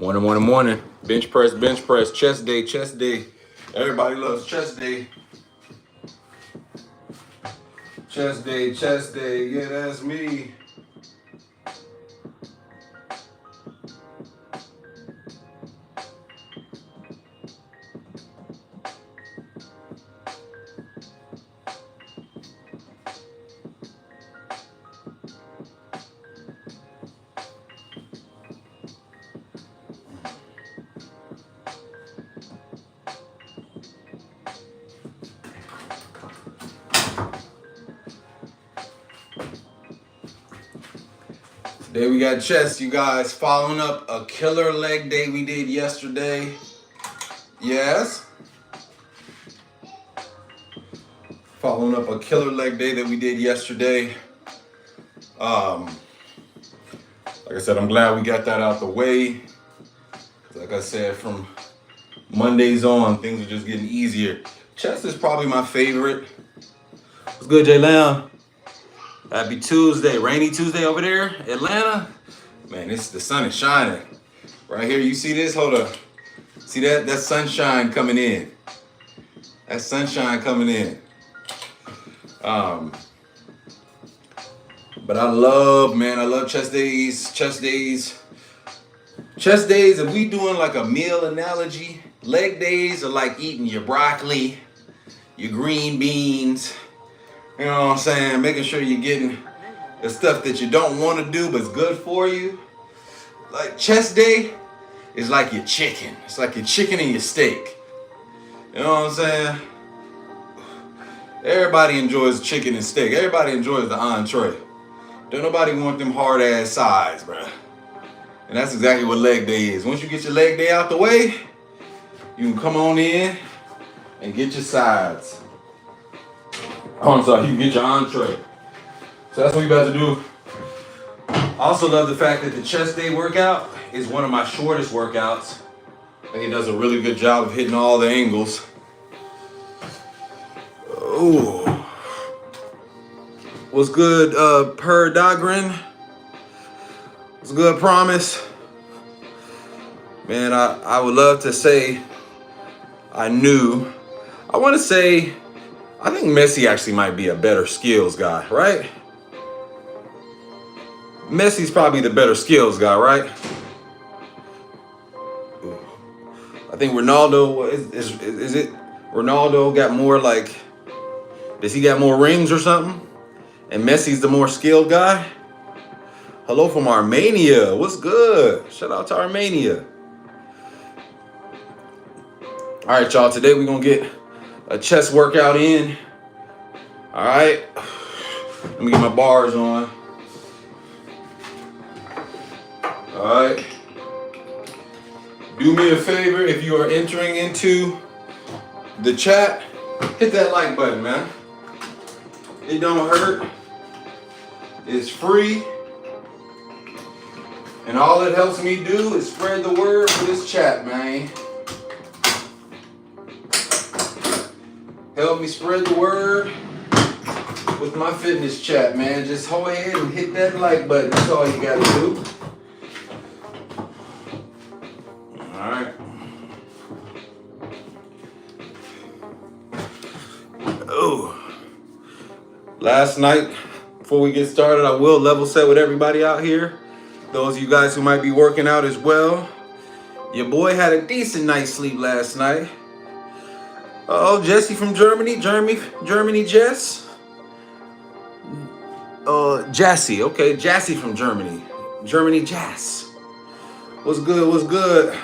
Morning. Bench press, chest day. Everybody loves chest day. Chest day. Yeah, that's me. Today we got chest, you guys. Following up a killer leg day we did yesterday. Yes. Following up a killer leg day that we did yesterday. Like I said, I'm glad we got that out the way. Like I said, from Mondays on, things are just getting easier. Chest is probably my favorite. What's good, Jay Lamb? Happy Tuesday. Rainy Tuesday over there, Atlanta. Man, the sun is shining. Right here, you see this? Hold up. See that? That's sunshine coming in. That's sunshine coming in. But I love chest days. Chest days, if we doing like a meal analogy, leg days are like eating your broccoli, your green beans, you know what I'm saying? Making sure you're getting the stuff that you don't want to do but's good for you. Like chest day is like your chicken. It's like your chicken and your steak. You know what I'm saying? Everybody enjoys chicken and steak. Everybody enjoys the entree. Don't nobody want them hard ass sides, bruh. And that's exactly what leg day is. Once you get your leg day out the way, you can come on in and get your sides. Oh, I'm sorry, you can get your entree. So that's what we about to do. I also love the fact that the chest day workout is one of my shortest workouts. I think it does a really good job of hitting all the angles. Oh. What's good, Per Dagrin? What's good, Promise? Man, I would love to say I want to say, I think Messi actually might be a better skills guy, right? Messi's probably the better skills guy, right? I think Ronaldo, is it Ronaldo got more like, does he got more rings or something? And Messi's the more skilled guy? Hello from Armenia. What's good? Shout out to Armenia. All right, y'all. Today we're going to get a chest workout in. All right. Let me get my bars on. All right. Do me a favor, if you are entering into the chat, hit that like button, man. It don't hurt. It's free. And all it helps me do is spread the word for this chat, man. Help me spread the word with my fitness chat, man. Just go ahead and hit that like button. That's all you gotta do. Alright. Oh. Last night, before we get started, I will level set with everybody out here. Those of you guys who might be working out as well. Your boy had a decent night's sleep last night. Oh, Jesse from Germany. Germany, Jess. Jassy. Okay, Jassy from Germany. Germany, Jass. What's good?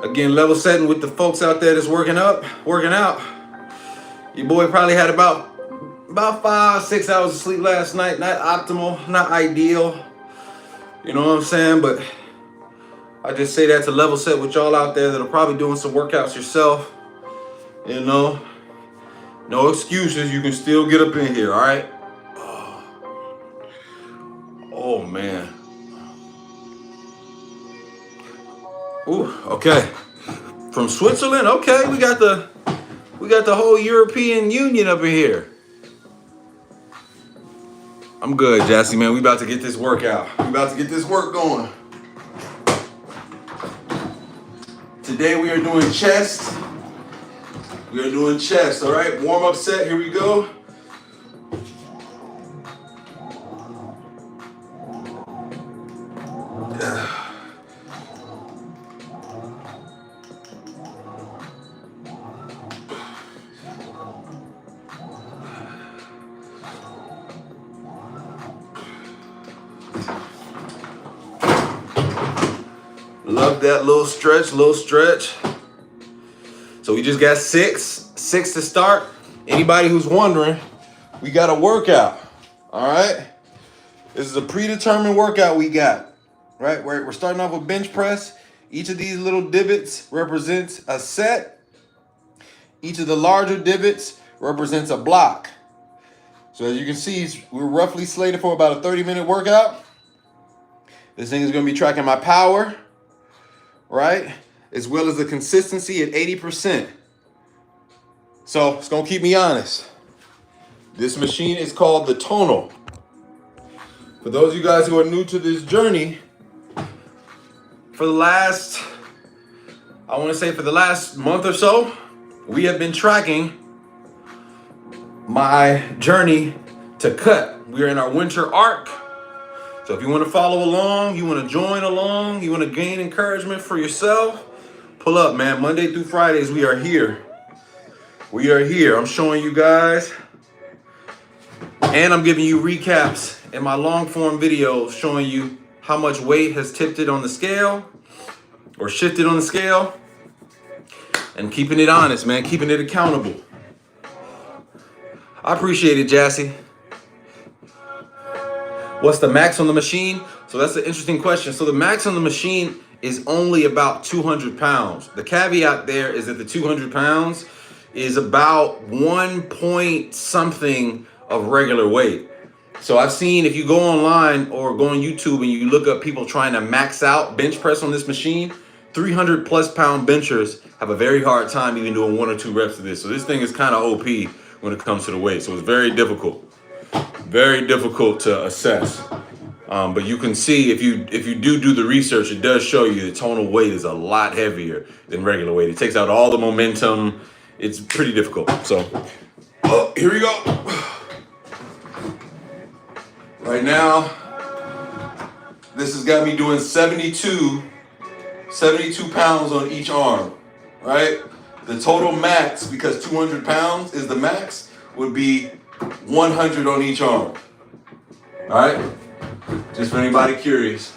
Again, level setting with the folks out there that's working out. Your boy probably had about 5-6 hours of sleep last night. Not optimal, not ideal. You know what I'm saying? But I just say that to level set with y'all out there that are probably doing some workouts yourself. You know, no excuses. You can still get up in here, all right? Oh man. Ooh, okay. From Switzerland, okay. We got the whole European Union up in here. I'm good, Jassy, man. We about to get this workout. We about to get this work going. Today we are doing chest. We are doing chest, all right? Warm-up set, here we go. Love that little stretch, So we just got six to start. Anybody who's wondering, we got a workout, all right? This is a predetermined workout we got, right? We're starting off with bench press. Each of these little divots represents a set. Each of the larger divots represents a block. So as you can see, we're roughly slated for about a 30-minute workout. This thing is gonna be tracking my power, right? As well as the consistency at 80%. So it's gonna keep me honest. This machine is called the Tonal. For those of you guys who are new to this journey, for the last month or so, we have been tracking my journey to cut. We're in our winter arc. So if you want to follow along, you want to join along, you want to gain encouragement for yourself, pull up, man. Monday through Fridays, we are here. We are here. I'm showing you guys, and I'm giving you recaps in my long form videos showing you how much weight has tipped it on the scale or shifted on the scale, and keeping it honest, man, keeping it accountable. I appreciate it, Jassy. What's the max on the machine? So that's an interesting question. So the max on the machine is only about 200 pounds. The caveat there is that the 200 pounds is about 1 point something of regular weight. So I've seen, if you go online or go on YouTube and you look up people trying to max out bench press on this machine, 300 plus pound benchers have a very hard time even doing 1 or 2 reps of this. So this thing is kind of OP when it comes to the weight. So it's very difficult to assess. But you can see if you do the research, it does show you the tonal weight is a lot heavier than regular weight. It takes out all the momentum. It's pretty difficult. So, here we go. Right now, this has got me doing 72 pounds on each arm, right? The total max, because 200 pounds is the max, would be 100 on each arm. All right? Just for anybody curious.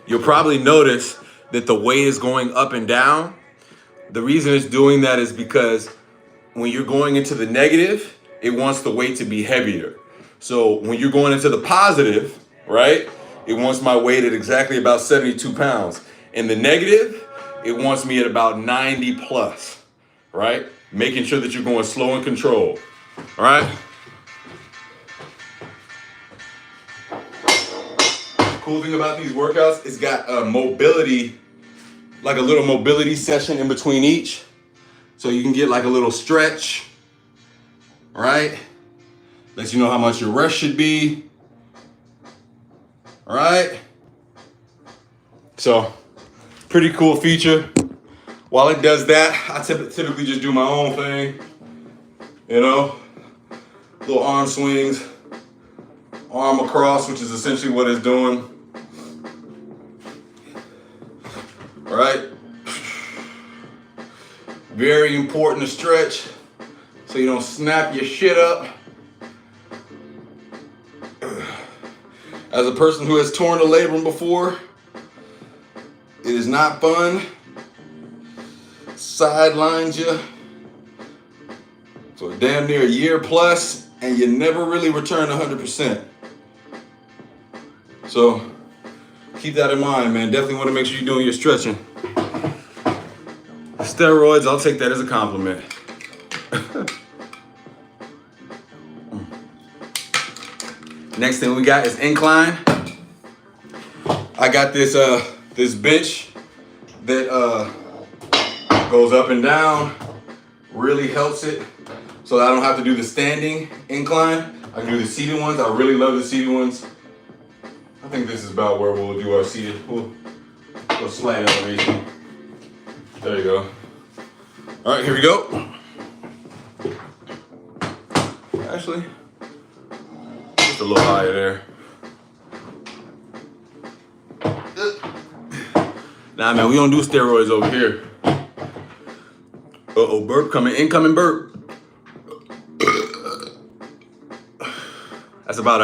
You'll probably notice that the weight is going up and down. The reason it's doing that is because when you're going into the negative, it wants the weight to be heavier. So when you're going into the positive, right, it wants my weight at exactly about 72 pounds. In the negative, it wants me at about 90 plus, right? Making sure that you're going slow and controlled, all right? Cool thing about these workouts, it's got a mobility, like a little mobility session in between each. So you can get like a little stretch, right? Lets you know how much your rest should be, all right? So, pretty cool feature. While it does that, I typically just do my own thing, you know? Little arm swings, arm across, which is essentially what it's doing. All right, very important to stretch so you don't snap your shit up. As a person who has torn a labrum before, it is not fun. Sidelines you for damn near a year plus, and you never really return 100%. So keep that in mind, man. Definitely want to make sure you're doing your stretching. Steroids, I'll take that as a compliment. Next thing we got is incline. I got this this bench that goes up and down. Really helps it, so I don't have to do the standing incline. I can do the seated ones. I really love the seated ones. I think this is about where we'll do our seated. We'll go slight elevation. There you go. All right, here we go. Actually, just a little higher there. Nah, man, we don't do steroids over here. Uh-oh, burp coming, incoming burp. That's about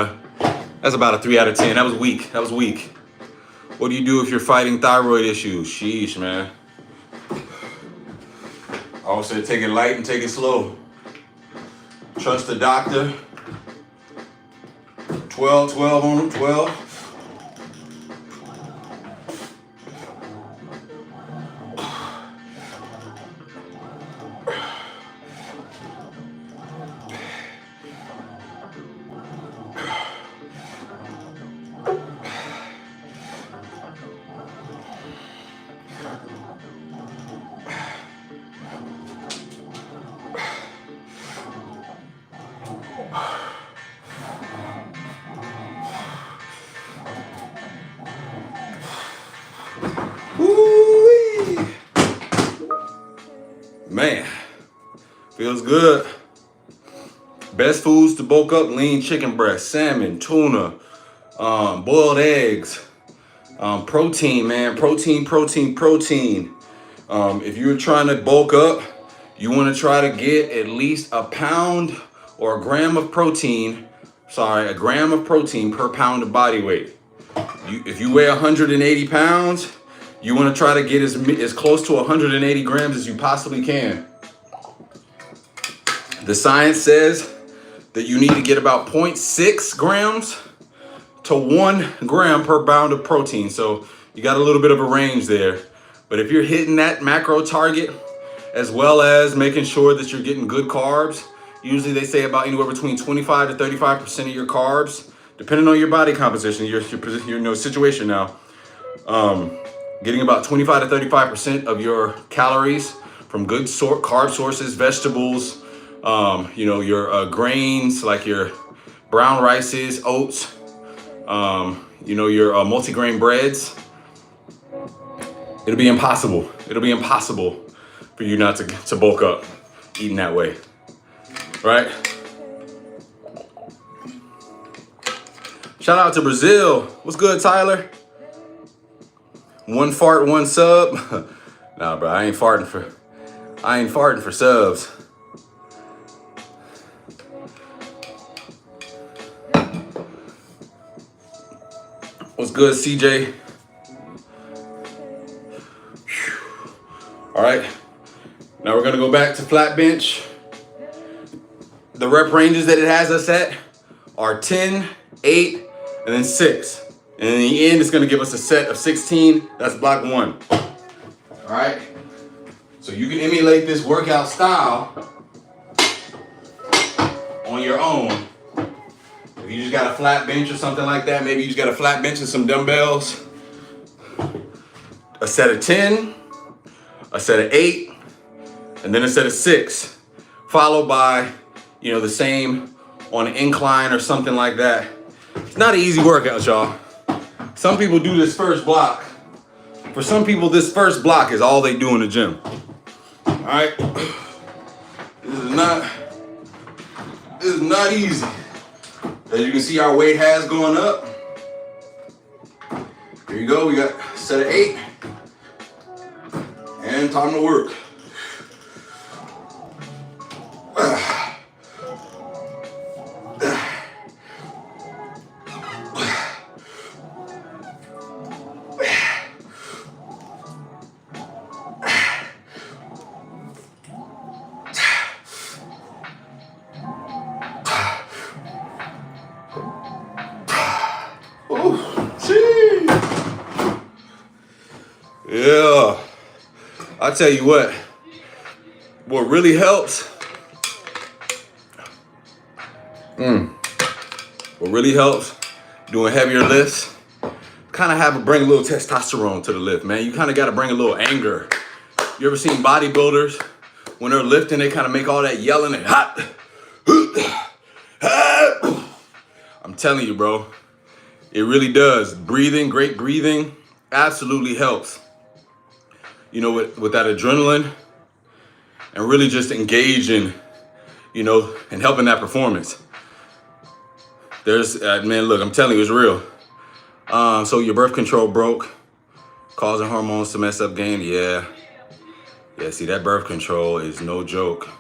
a 3 out of 10. That was weak. What do you do if you're fighting thyroid issues? Sheesh, man. I always say take it light and take it slow. Trust the doctor. 12 on them, 12. Woo-wee. Man, feels good. Best foods to bulk up: lean chicken breast, salmon, tuna, boiled eggs, protein, man, protein. If you're trying to bulk up, you want to try to get at least a pound or a gram of protein. A gram of protein per pound of body weight. If you weigh 180 pounds, you want to try to get as close to 180 grams as you possibly can. The science says that you need to get about 0.6 grams to 1 gram per pound of protein. So you got a little bit of a range there. But if you're hitting that macro target, as well as making sure that you're getting good carbs, usually they say about anywhere between 25 to 35% of your carbs, depending on your body composition, your situation now. Getting about 25 to 35% of your calories from good carb sources, vegetables, your grains like your brown rices, oats, your multigrain breads. It'll be impossible for you not to bulk up eating that way, right? Shout out to Brazil. What's good, Tyler? 1 fart, 1 sub. Nah, bro, I ain't farting for subs. What's good, CJ? All right, now we're gonna go back to flat bench. The rep ranges that it has us at are 10, 8, and then 6. And in the end, it's gonna give us a set of 16. That's block 1. All right, so you can emulate this workout style on your own. If you just got a flat bench or something like that, maybe you just got a flat bench and some dumbbells. A set of 10, a set of 8, and then a set of 6, followed by, the same on an incline or something like that. It's not an easy workout, y'all. Some people do this first block. For some people, this first block is all they do in the gym. All right, this is not easy. As you can see, our weight has gone up. Here you go. We got a set of 8. And time to work. Yeah. I tell you what really helps, what really helps doing heavier lifts, bring a little testosterone to the lift, man. You kind of got to bring a little anger. You ever seen bodybuilders, when they're lifting, they kind of make all that yelling and hot. I'm telling you, bro, it really does. Great breathing, absolutely helps. You know, with that adrenaline and really just engaging, you know, and helping that performance. Man, look, I'm telling you, it's real. So your birth control broke, causing hormones to mess up game. Yeah, see, that birth control is no joke.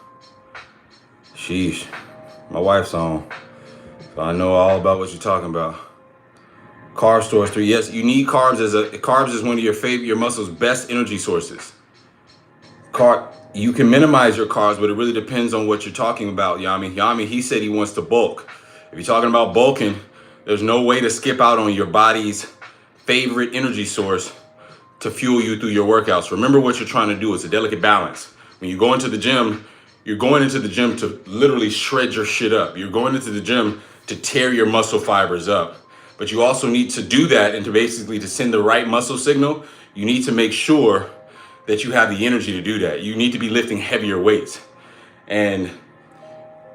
Sheesh. My wife's on, so I know all about what you're talking about. Carb stores 3. Yes, you need carbs carbs is one of your muscle's best energy sources. You can minimize your carbs, but it really depends on what you're talking about, Yami, he said he wants to bulk. If you're talking about bulking, there's no way to skip out on your body's favorite energy source to fuel you through your workouts. Remember what you're trying to do. It's a delicate balance. When you go into the gym, you're going into the gym to literally shred your shit up. You're going into the gym to tear your muscle fibers up. But you also need to do that, and to send the right muscle signal, you need to make sure that you have the energy to do that. You need to be lifting heavier weights. And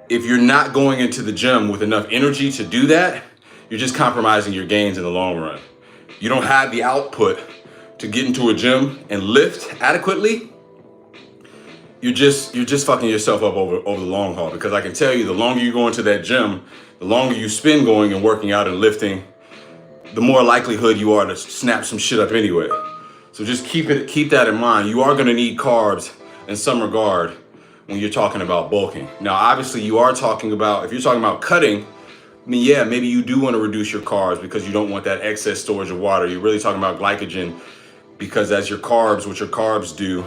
if you're not going into the gym with enough energy to do that, you're just compromising your gains in the long run. You don't have the output to get into a gym and lift adequately. You're just fucking yourself up over the long haul. Because I can tell you, the longer you go into that gym, the longer you spend going and working out and lifting, the more likelihood you are to snap some shit up anyway. So just keep that in mind. You are gonna need carbs in some regard when you're talking about bulking. Now, obviously, if you're talking about cutting, I mean, yeah, maybe you do want to reduce your carbs because you don't want that excess storage of water. You're really talking about glycogen, because what your carbs do,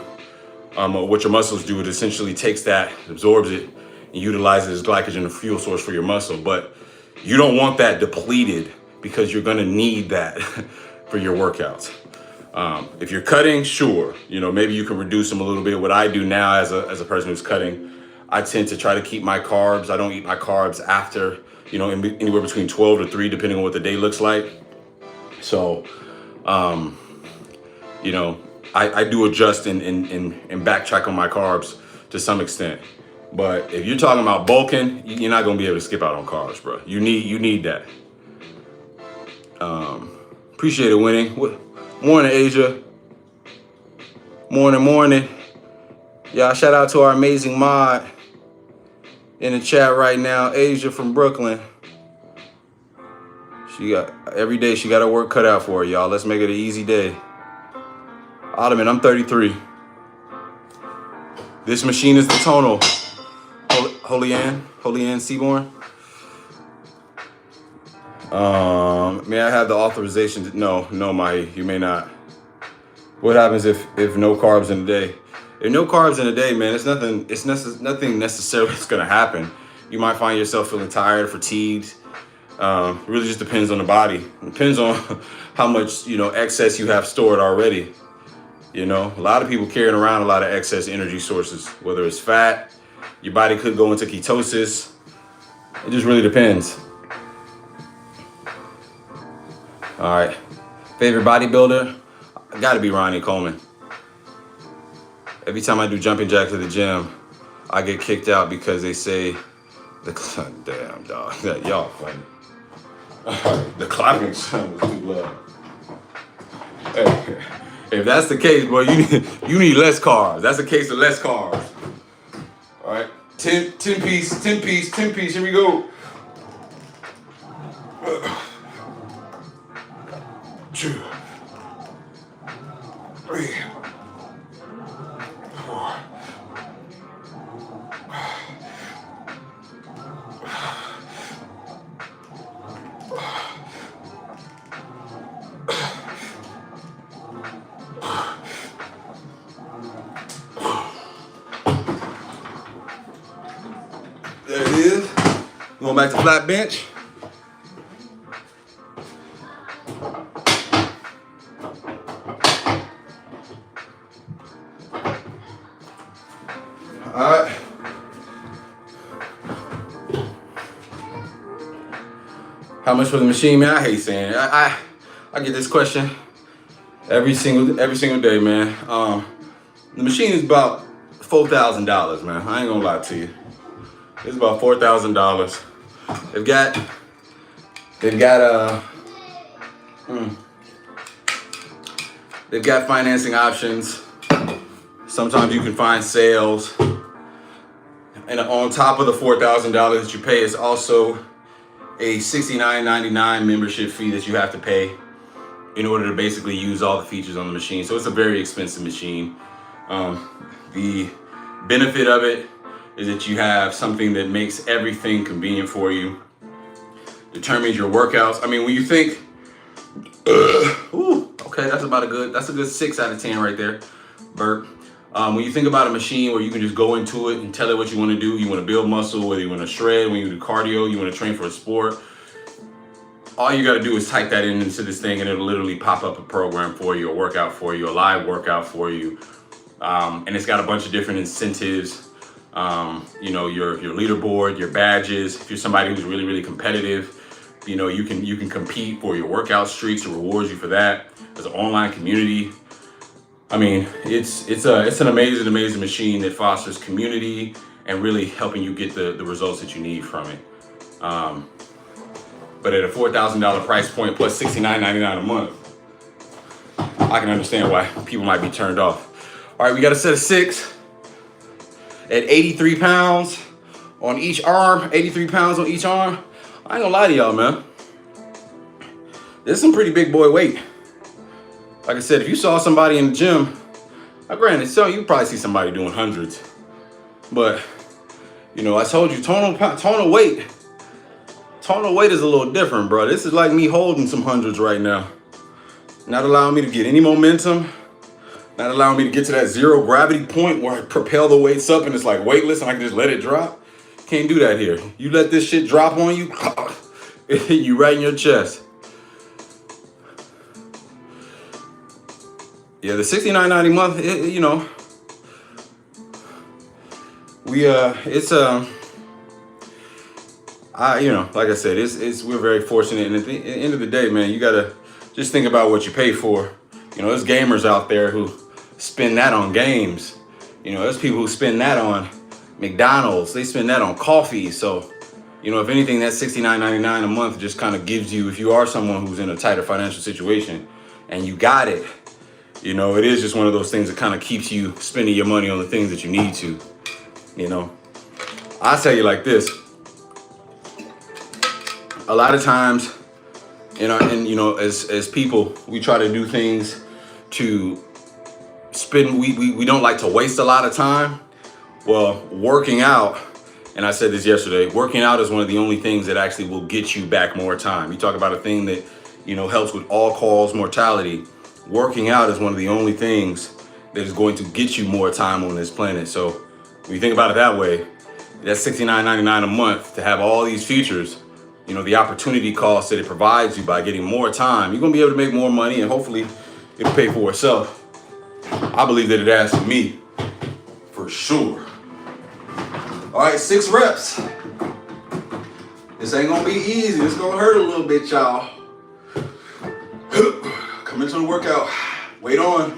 what your muscles do, it essentially takes that, absorbs it, and utilizes it as glycogen, a fuel source for your muscle. But you don't want that depleted, because you're gonna need that for your workouts. If you're cutting, sure, maybe you can reduce them a little bit. What I do now as a person who's cutting, I tend to try to keep my carbs. I don't eat my carbs after, anywhere between 12 to 3, depending on what the day looks like. So, I do adjust and backtrack on my carbs to some extent. But if you're talking about bulking, you're not gonna be able to skip out on carbs, bro. You need that. Appreciate it, Winning. Morning, Asia. Morning. Y'all, shout out to our amazing mod in the chat right now, Asia from Brooklyn. Every day she got her work cut out for her, y'all. Let's make it an easy day. Ottoman, I'm 33. This machine is the Tonal. Holy Ann Seaborn. May I have the authorization to? No, Mai, you may not. What happens if no carbs in a day? If no carbs in a day, man, nothing necessarily that's gonna happen. You might find yourself feeling tired, fatigued. It really just depends on the body. It depends on how much, excess you have stored already. A lot of people carrying around a lot of excess energy sources, whether it's fat, your body could go into ketosis. It just really depends. All right. Favorite bodybuilder? Gotta be Ronnie Coleman. Every time I do jumping jacks at the gym, I get kicked out because they say, damn dog, y'all funny. The clapping sound was too loud. Hey, if that's the case, boy, you need less carbs. That's a case of less carbs. All right, 10 piece. Here we go. 2, 3, 4. There it is. Going back to flat bench. How much for the machine, man? I hate saying it. I get this question every single day, man. The machine is about $4,000, man. I ain't gonna lie to you. It's about $4,000. They've got financing options. Sometimes you can find sales. And on top of the $4,000 that you pay, it's also a $69.99 membership fee that you have to pay in order to basically use all the features on the machine. So it's a very expensive machine. The benefit of it is that you have something that makes everything convenient for you, determines your workouts. I mean, when you think, okay, that's a good 6 out of 10 right there, Bert. When you think about a machine where you can just go into it and tell it what you want to do, you want to build muscle, whether you want to shred, when you do cardio, you want to train for a sport, all you got to do is type that into this thing and it'll literally pop up a program for you, a workout for you, a live workout for you. And it's got a bunch of different incentives, your leaderboard, your badges. If you're somebody who's really, really competitive, you can compete for your workout streaks to reward you for that. There's an online community. I mean, it's an amazing machine that fosters community and really helping you get the results that you need from it. But at a $4,000 price point plus $69.99 a month, I can understand why people might be turned off. All right, we got a set of 6 at 83 pounds on each arm. 83 pounds on each arm. I ain't gonna lie to y'all, man. This is some pretty big boy weight. Like I said, if you saw somebody in the gym, granted, so you probably see somebody doing hundreds. But, I told you, tonal weight is a little different, bro. This is like me holding some hundreds right now. Not allowing me to get any momentum. Not allowing me to get to that zero gravity point where I propel the weights up and it's like weightless and I can just let it drop. Can't do that here. You let this shit drop on you, it hit you right in your chest. Yeah, the $69.90 a month, like I said, we're very fortunate. And at the end of the day, man, you gotta just think about what you pay for. There's gamers out there who spend that on games. There's people who spend that on McDonald's. They spend that on coffee. So, if anything, that $69.99 a month just kind of gives you, if you are someone who's in a tighter financial situation and you got it, it is just one of those things that kind of keeps you spending your money on the things that you need to. I'll tell you like this. A lot of times, as people, we try to do things to spend. We don't like to waste a lot of time. Well, working out, and I said this yesterday, working out is one of the only things that actually will get you back more time. You talk about a thing that, helps with all-cause mortality. Working out is one of the only things that is going to get you more time on this planet. So when you think about it that way, that's $69.99 a month to have all these features. The opportunity cost that it provides you by getting more time, you're gonna be able to make more money and hopefully it'll pay for itself. I believe that it has for me, for sure. All right, 6 reps. This ain't gonna be easy. It's gonna hurt a little bit, y'all. Come into the workout, wait on,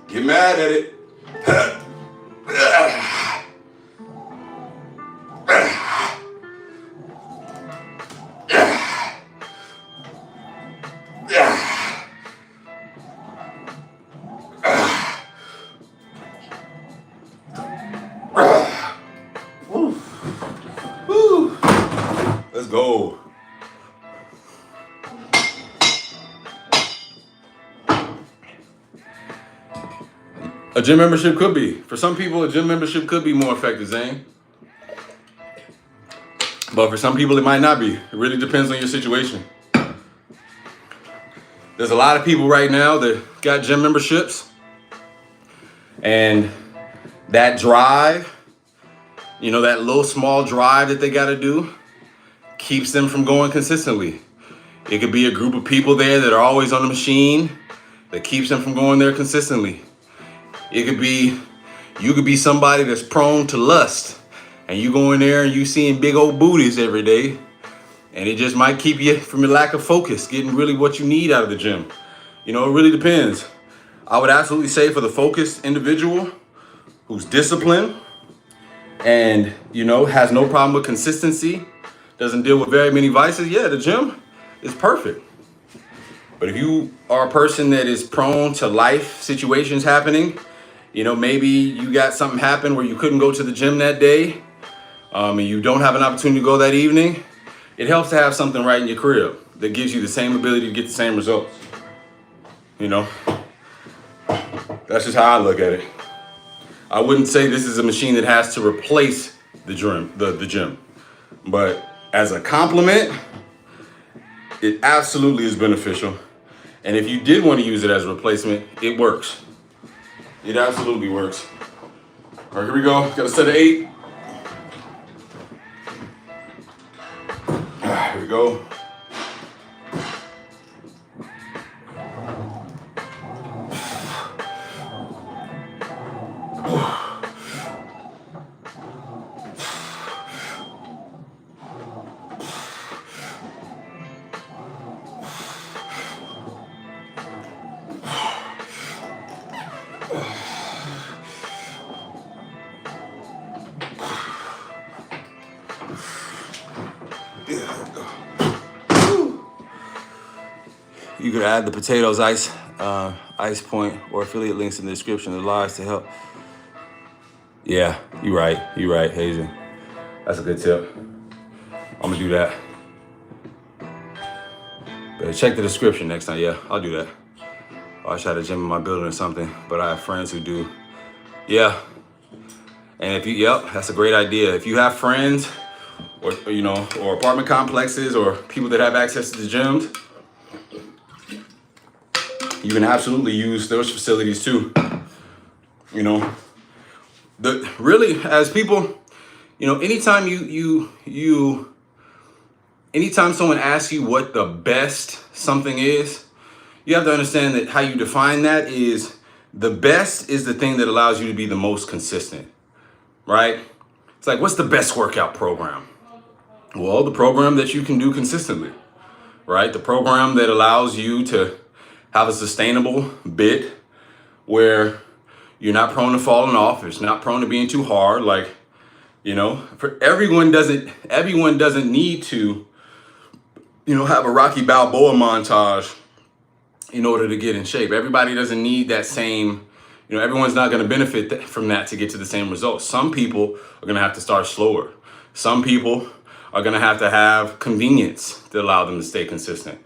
get mad at it. Let's go. A gym membership could be. For some people, a gym membership could be more effective, Zane. But for some people, it might not be. It really depends on your situation. There's a lot of people right now that got gym memberships. And that drive, that little small drive that they got to do, keeps them from going consistently. It could be a group of people there that are always on the machine that keeps them from going there consistently. It could be, you could be somebody that's prone to lust and you go in there and you seeing big old booties every day And it just might keep you from your lack of focus, getting really what you need out of the gym. It really depends. I would absolutely say for the focused individual who's disciplined and, has no problem with consistency, doesn't deal with very many vices, yeah, the gym is perfect. But if you are a person that is prone to life situations happening, maybe you got something happen where you couldn't go to the gym that day, and you don't have an opportunity to go that evening, it helps to have something right in your crib that gives you the same ability to get the same results. That's just how I look at it. I wouldn't say this is a machine that has to replace the gym, but as a complement, it absolutely is beneficial. And if you did want to use it as a replacement, it works. It absolutely works. All right, here we go. Got a set of 8. Here we go. You could add the potatoes ice point or affiliate links in the description of the lives to help. Yeah, you're right, Hazen. That's a good tip. I'm gonna do that. Better check the description next time. Yeah, I'll do that. I wish I had a gym in my building or something, but I have friends who do. Yeah. And that's a great idea. If you have friends or apartment complexes or people that have access to the gyms, you can absolutely use those facilities too. As people, anytime anytime someone asks you what the best something is, you have to understand that how you define that is the best is the thing that allows you to be the most consistent, right? It's like, what's the best workout program? Well, the program that you can do consistently, right? The program that allows you to have a sustainable bit where you're not prone to falling off. It's not prone to being too hard. For everyone doesn't need to, have a Rocky Balboa montage in order to get in shape. Everybody doesn't need that same, everyone's not going to benefit from that to get to the same results. Some people are going to have to start slower. Some people are going to have convenience that allow them to stay consistent.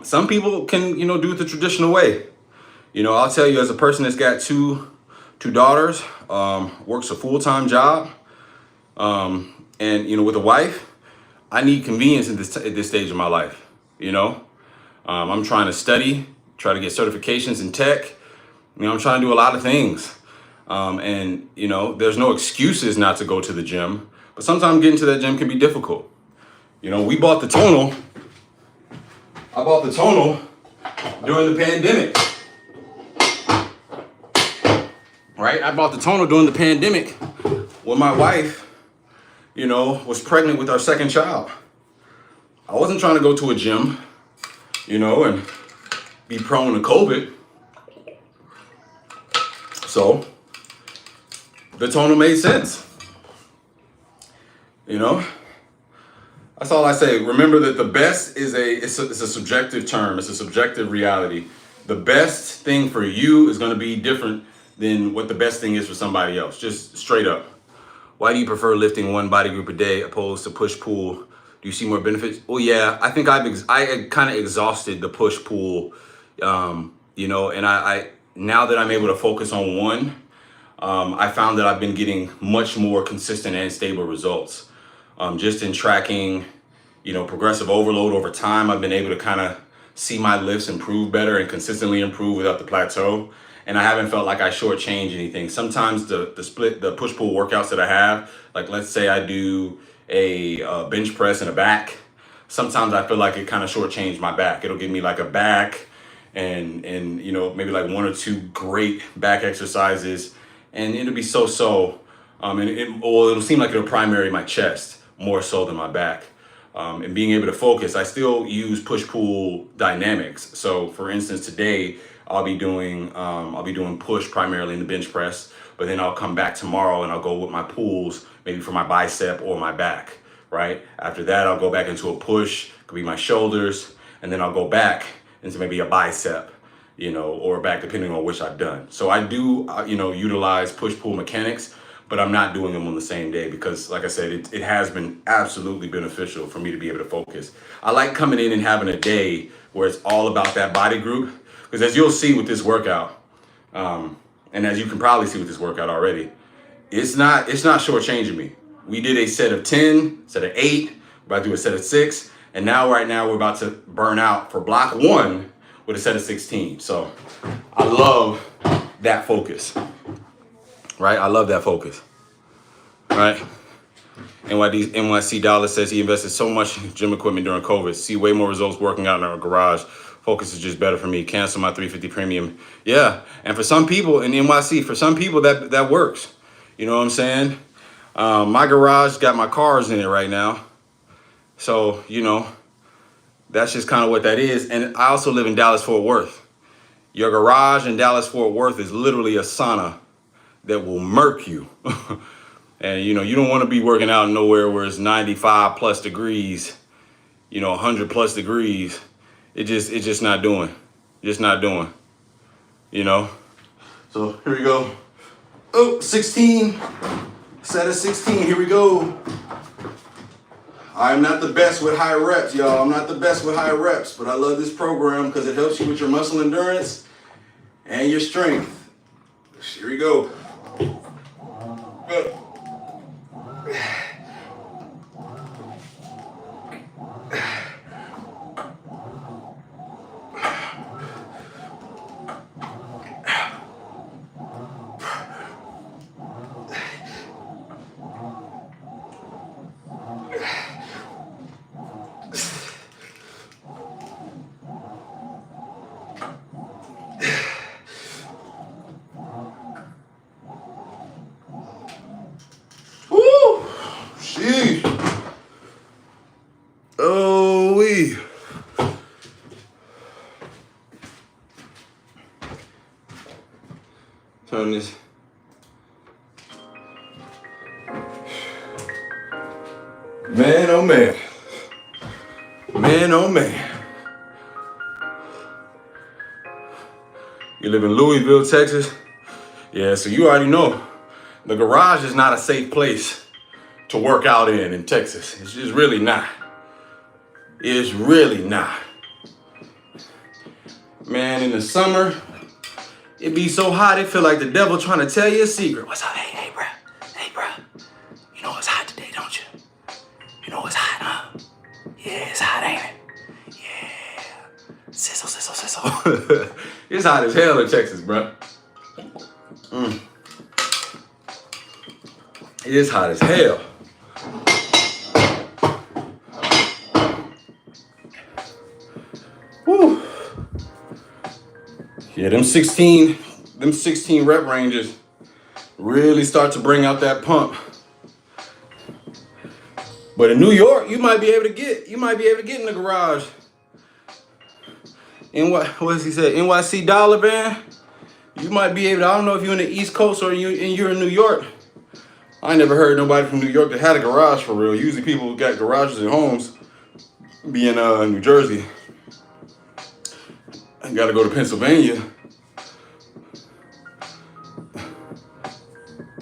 Some people can, do it the traditional way. I'll tell you, as a person that's got two daughters, works a full-time job, and, with a wife, I need convenience at this stage of my life. I'm trying to study, try to get certifications in tech. I'm trying to do a lot of things. And there's no excuses not to go to the gym, but sometimes getting to that gym can be difficult. We bought the Tonal. I bought the Tonal during the pandemic. Right? I bought the Tonal during the pandemic when my wife, was pregnant with our second child. I wasn't trying to go to a gym, and be prone to COVID. So the Tonal made sense. That's all I say. Remember that the best is a subjective term. It's a subjective reality. The best thing for you is going to be different than what the best thing is for somebody else. Just straight up. Why do you prefer lifting one body group a day opposed to push-pull? Do you see more benefits? Well, yeah, I think I kind of exhausted the push-pull, and I now that I'm able to focus on one, I found that I've been getting much more consistent and stable results. Just in tracking, progressive overload over time, I've been able to kind of see my lifts improve better and consistently improve without the plateau. And I haven't felt like I shortchange anything. Sometimes the push-pull workouts that I have, like let's say I do a bench press and a back, sometimes I feel like it kind of shortchanged my back. It'll give me like a back and maybe like one or two great back exercises, and it'll be so. And it'll seem like it'll primary my chest more so than my back. and being able to focus. I still use push-pull dynamics. So for instance, today I'll be doing push primarily in the bench press, but then I'll come back tomorrow and I'll go with my pulls, maybe for my bicep or my back, right? After that, I'll go back into a push, could be my shoulders, and then I'll go back into maybe a bicep, or back, depending on which I've done. So I do, utilize push-pull mechanics, but I'm not doing them on the same day because, like I said, it has been absolutely beneficial for me to be able to focus. I like coming in and having a day where it's all about that body group, because as you'll see with this workout, and as you can probably see with this workout already, it's not shortchanging me. We did a set of 10, set of 8, we're about to do a set of 6, and right now we're about to burn out for block 1 with a set of 16. So I love that focus, right? I love that focus, right? NYC Dollar says he invested so much in gym equipment during COVID. See way more results working out in our garage. Focus is just better for me. Cancel my 350 premium. Yeah, and for some people in NYC, that works. You know what I'm saying? My garage got my cars in it right now. So, that's just kind of what that is. And I also live in Dallas-Fort Worth. Your garage in Dallas-Fort Worth is literally a sauna that will murk you. And, you don't want to be working out nowhere where it's 95 plus degrees, 100 plus degrees. It's just not doing. Just not doing, So here we go. Oh, 16. Set of 16. Here we go. I'm not the best with high reps, y'all. I'm not the best with high reps, but I love this program because it helps you with your muscle endurance and your strength. Here we go. Turn this. Man, oh man. Man, oh man. You live in Louisville, Texas? Yeah, so you already know. The garage is not a safe place to work out in Texas. It's just really not. It's really not. Man, in the summer, it be so hot, it feel like the devil trying to tell you a secret. What's up? Hey, bro. Hey, bro. You know it's hot today, don't you? You know it's hot, huh? Yeah, it's hot, ain't it? Yeah. Sizzle, sizzle, sizzle. It's hot as hell in Texas, bro. It is hot as hell. Whew. Yeah, them 16 rep ranges really start to bring out that pump. But in New York, you might be able to get in the garage. What does he say? NYC Dollar Band. You might be able to, I don't know if you're in the East Coast or you're in New York. I ain't never heard nobody from New York that had a garage for real. Usually people who got garages at homes be in New Jersey. I gotta go to Pennsylvania.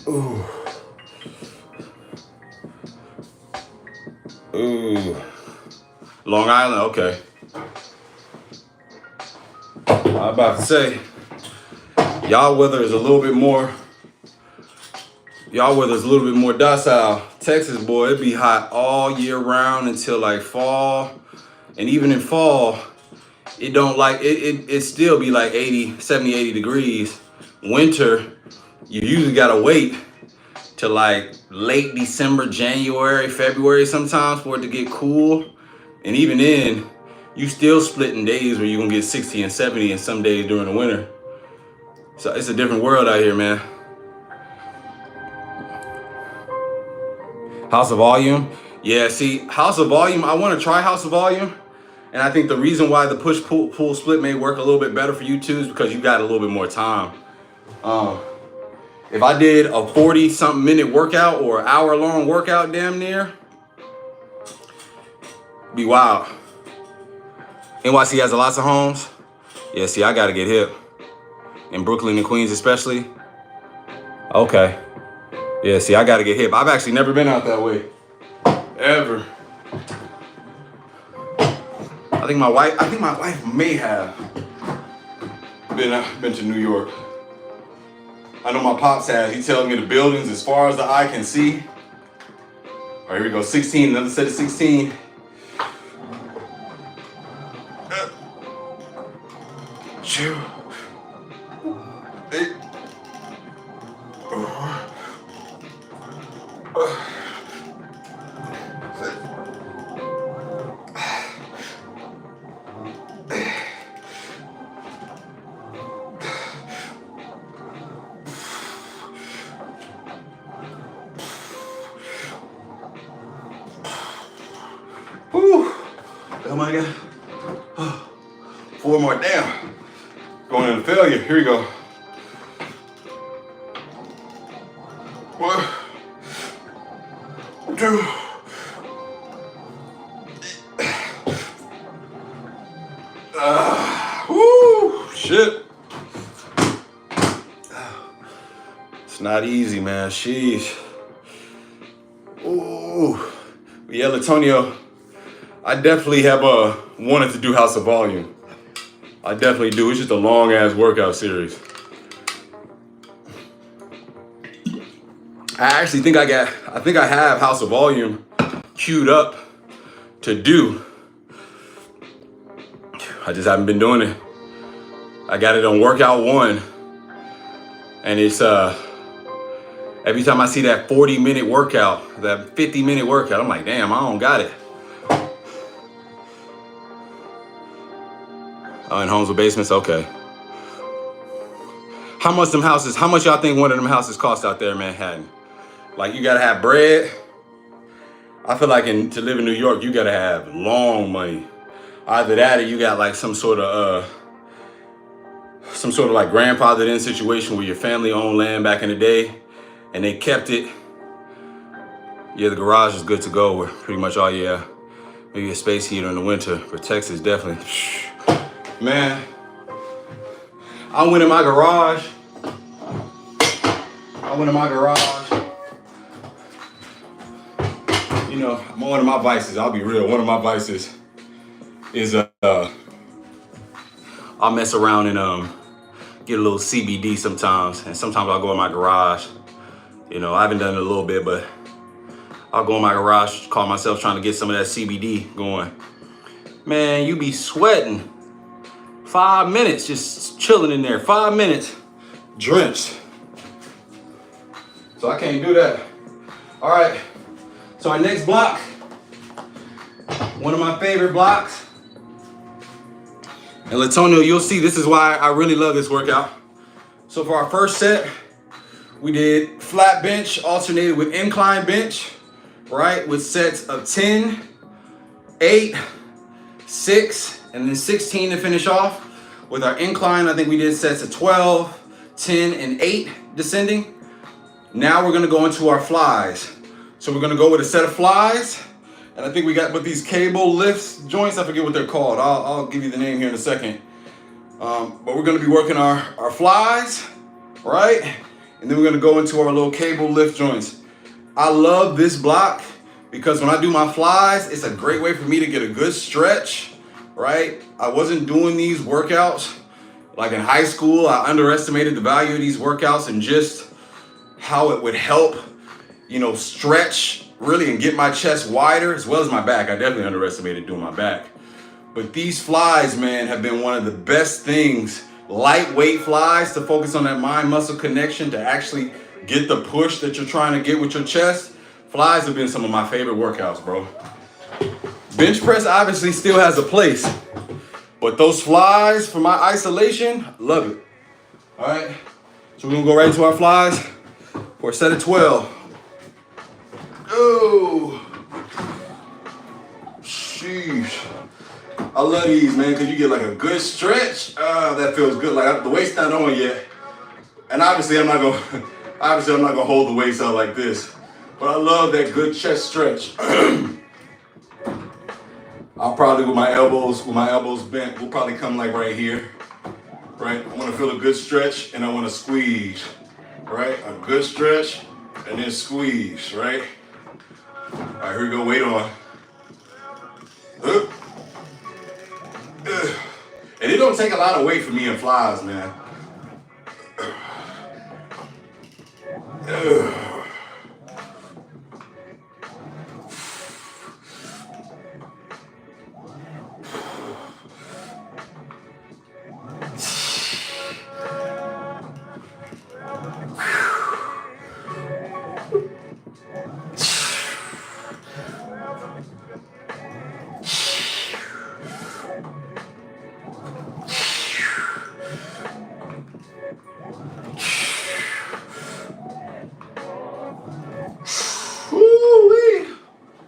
Ooh. Ooh. Long Island, okay. I'm about to say, y'all weather is a little bit more docile. Texas, boy, it be hot all year round until like fall. And even in fall, it still be like 70, 80 degrees. Winter, you usually gotta wait till like late December, January, February sometimes for it to get cool. And even then, you still splitting days where you're gonna get 60 and 70 and some days during the winter. So it's a different world out here, man. House of Volume. Yeah, see, House of Volume, I want to try House of Volume. And I think the reason why the push-pull split may work a little bit better for you too is because you got a little bit more time. If I did a 40-something minute workout or an hour-long workout damn near, be wild. NYC has lots of homes. Yeah, see, I got to get hip. In Brooklyn and Queens especially. Okay. Yeah, see, I got to get hip. I've actually never been out that way. Ever. I think my wife may have been to New York. I know my pops has. He tells me the buildings as far as the eye can see. All right, here we go. 16, another set of 16. Two, 8. Oh my God. 4 more, damn. Going into failure, here we go. 1, 2. Woo, shit. It's not easy, man, sheesh. Ooh, yeah, Latonio. I definitely have wanted to do House of Volume. I definitely do. It's just a long ass workout series. I actually think I have House of Volume queued up to do. I just haven't been doing it. I got it on workout 1. And it's every time I see that 40-minute workout, that 50-minute workout, I'm like, damn, I don't got it. Oh, in homes with basements, okay. How much y'all think one of them houses cost out there in Manhattan? Like, you gotta have bread. I feel like to live in New York, you gotta have long money. Either that or you got like some sort of like grandfathered in situation where your family owned land back in the day and they kept it. Yeah, the garage is good to go with pretty much all maybe a space heater in the winter, but Texas definitely. Man, I went in my garage. You know, one of my vices, I'll be real, one of my vices is I'll mess around and get a little CBD sometimes. And sometimes I'll go in my garage. You know, I haven't done it a little bit, but I'll go in my garage, call myself trying to get some of that CBD going. Man, you be sweating. 5 minutes, just chilling in there. 5 minutes, drenched. So I can't do that. All right, so our next block, one of my favorite blocks. And Latonio, you'll see this is why I really love this workout. So for our first set, we did flat bench alternated with incline bench, right? With sets of 10, 8, 6, and then 16 to finish off. With our incline, I think we did sets of 12, 10, and 8 descending. Now we're gonna go into our flies. So we're gonna go with a set of flies. And I think we got with these cable lifts joints, I forget what they're called. I'll give you the name here in a second. But we're gonna be working our flies, right? And then we're gonna go into our little cable lift joints. I love this block because when I do my flies, it's a great way for me to get a good stretch, right? I wasn't doing these workouts like in high school. I underestimated the value of these workouts and just how it would help, you know, stretch really and get my chest wider as well as my back. I definitely underestimated doing my back. But these flies, man, have been one of the best things. Lightweight flies to focus on that mind-muscle connection to actually get the push that you're trying to get with your chest. Flies have been some of my favorite workouts, bro. Bench press obviously still has a place, but those flies for my isolation, love it. All right, so we're gonna go right into our flies for a set of 12. Oh. I love these, man, because you get like a good stretch. That feels good. Like the weight's not on yet. And obviously I'm not gonna hold the weights out like this. But I love that good chest stretch. I'll probably with my elbows bent, will probably come like right here. Right? I want to feel a good stretch and I want to squeeze. Right? A good stretch and then squeeze, right? Alright, here we go, weight on. And it don't take a lot of weight for me in flies, man.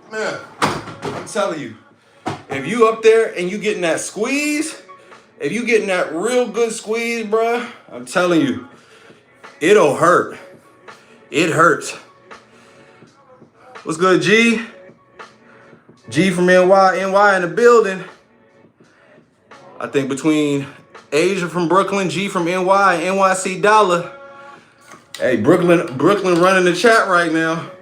Man, I'm telling you, if you up there and you getting that squeeze, if you getting that real good squeeze, bruh, I'm telling you, it'll hurt. It hurts. What's good, G? G from NY in the building. I think between Asia from Brooklyn, G from NY, NYC Dollar. Hey, Brooklyn running the chat right now.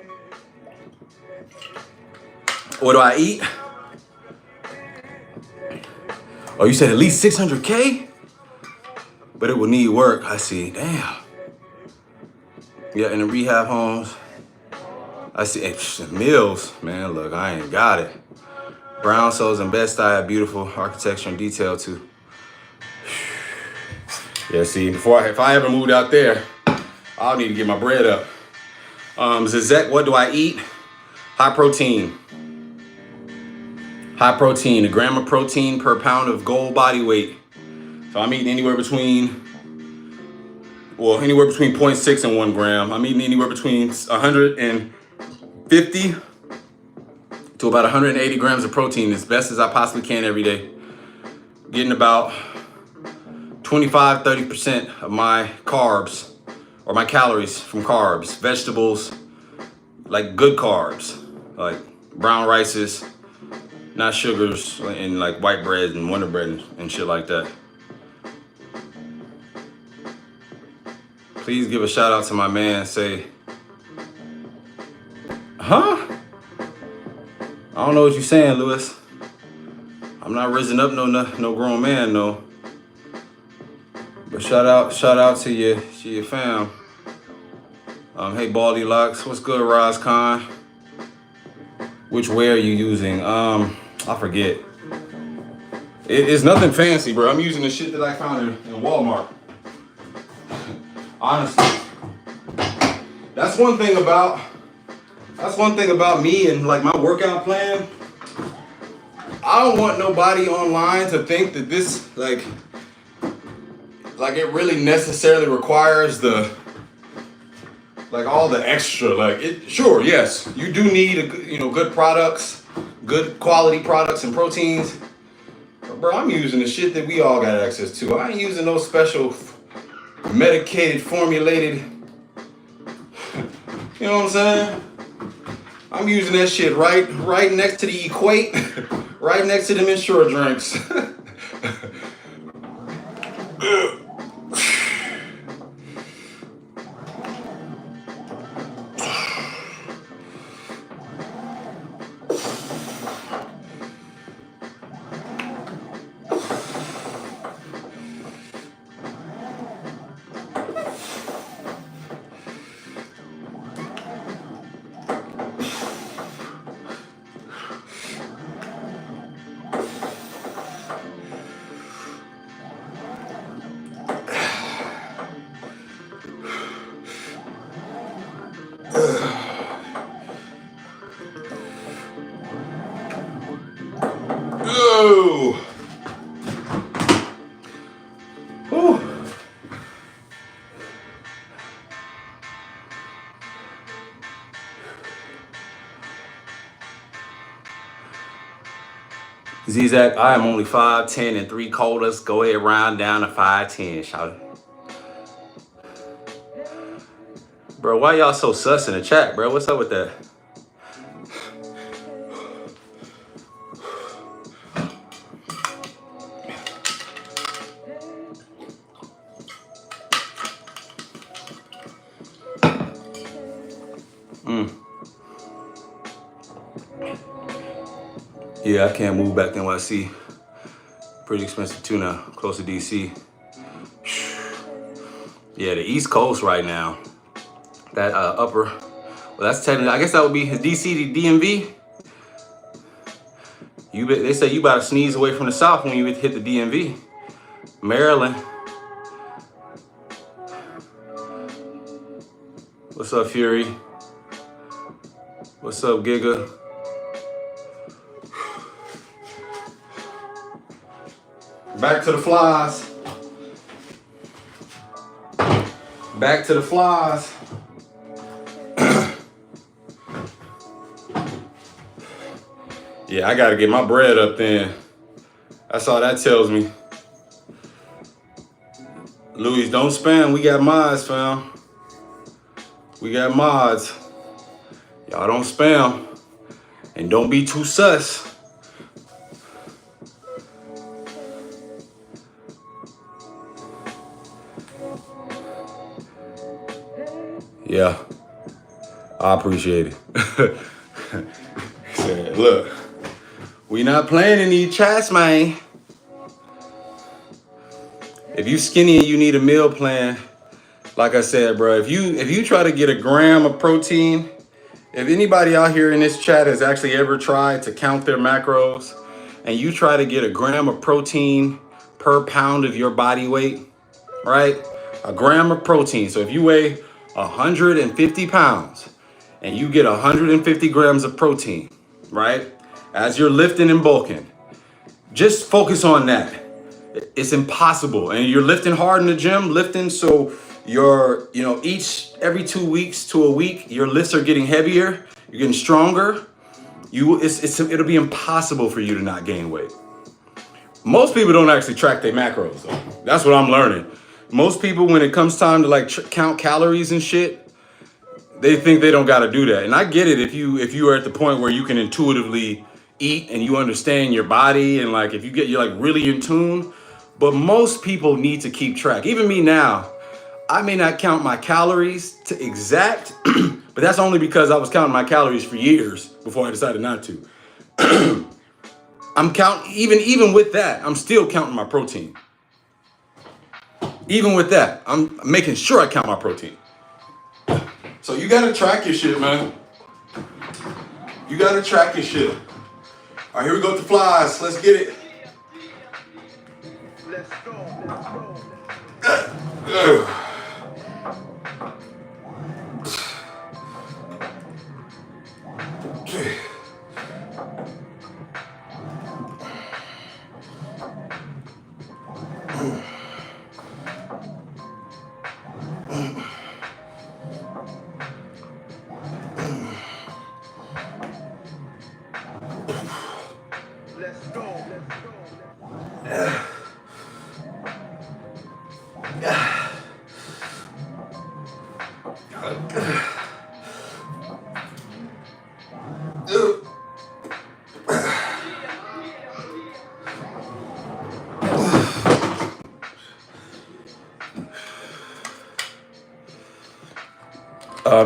What do I eat? Oh, you said at least 600K? But it will need work. I see. Damn. Yeah, in the rehab homes. I see meals. Man, look, I ain't got it. Brown souls and Bed-Stuy have beautiful architecture and detail too. Yeah, see, if I ever moved out there, I'll need to get my bread up. Zizek, what do I eat? High protein. High protein, a gram of protein per pound of goal body weight. So I'm eating anywhere between 0.6 and 1 gram. I'm eating anywhere between 150 to about 180 grams of protein as best as I possibly can every day. Getting about 25-30% of my carbs or my calories from carbs, vegetables, like good carbs, like brown rices, not sugars, and like white bread and Wonder Bread and shit like that. Please give a shout out to my man. Say, huh? I don't know what you're saying, Lewis. I'm not risen up no grown man, no. But shout out to your fam. Hey Baldy Locks, what's good, Roz Khan? Which way are you using? I forget. It's nothing fancy, bro. I'm using the shit that I found in Walmart. Honestly, that's one thing about me and like my workout plan. I don't want nobody online to think that this like it really necessarily requires all the extra. Like it, sure, yes, you do need good products, good quality products and proteins. But bro, I'm using the shit that we all got access to. I ain't using no special medicated, formulated. You know what I'm saying? I'm using that shit right next to the Equate, right next to them Ensure drinks. Zach, I am only 5'10" and 3/4. Go ahead, round down to 5'10", shout it. Bro, why y'all so sus in the chat, bro? What's up with that? Yeah, I can't move back to NYC. Pretty expensive too now, close to DC. Yeah, the East Coast right now. That upper, well, that's technically, I guess that would be his DC to DMV. They say you about to sneeze away from the South when you hit the DMV. Maryland. What's up, Fury? What's up, Giga? Back to the flies. Back to the flies. Yeah, I gotta get my bread up then. That's all that tells me. Louis, don't spam. We got mods, fam. We got mods. Y'all don't spam. And don't be too sus. Yeah, I appreciate it. Said, look, we not playing in these chats, man. If you skinny and you need a meal plan, like I said, bro, if you try to get a gram of protein, if anybody out here in this chat has actually ever tried to count their macros, and you try to get a gram of protein per pound of your body weight, right? A gram of protein. So if you weigh 150 pounds and you get 150 grams of protein, right? As you're lifting and bulking, just focus on that. It's impossible. And you're lifting hard in the gym, lifting so your, every 2 weeks to a week, your lifts are getting heavier, you're getting stronger. It'll be impossible for you to not gain weight. Most people don't actually track their macros though. That's what I'm learning. Most people, when it comes time to count calories and shit, they think they don't got to do that. And I get it if you are at the point where you can intuitively eat and you understand your body and if you're really in tune. But most people need to keep track. Even me now, I may not count my calories to exact, but that's only because I was counting my calories for years before I decided not to. I'm counting, even with that, I'm still counting my protein. Even with that, I'm making sure I count my protein. So you gotta track your shit, man. You gotta track your shit. All right, here we go with the flies. Let's get it. Let's go.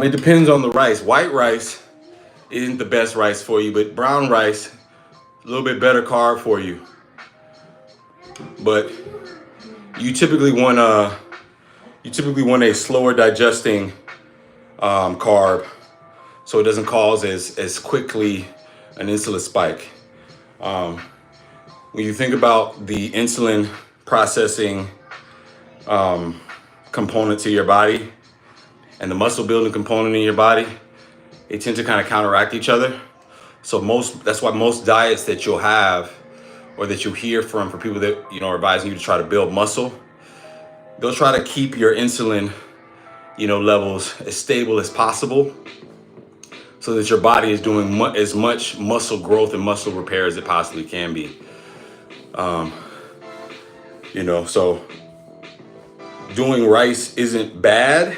It depends on the rice. White rice isn't the best rice for you, but brown rice, a little bit better carb for you. But you typically want a slower digesting carb, so it doesn't cause as quickly an insulin spike. When you think about the insulin processing component to your body and the muscle building component in your body, they tend to kind of counteract each other. So that's why most diets that you'll have or that you'll hear from for people that are advising you to try to build muscle, they'll try to keep your insulin levels as stable as possible so that your body is doing as much muscle growth and muscle repair as it possibly can be. You know, so doing rice isn't bad,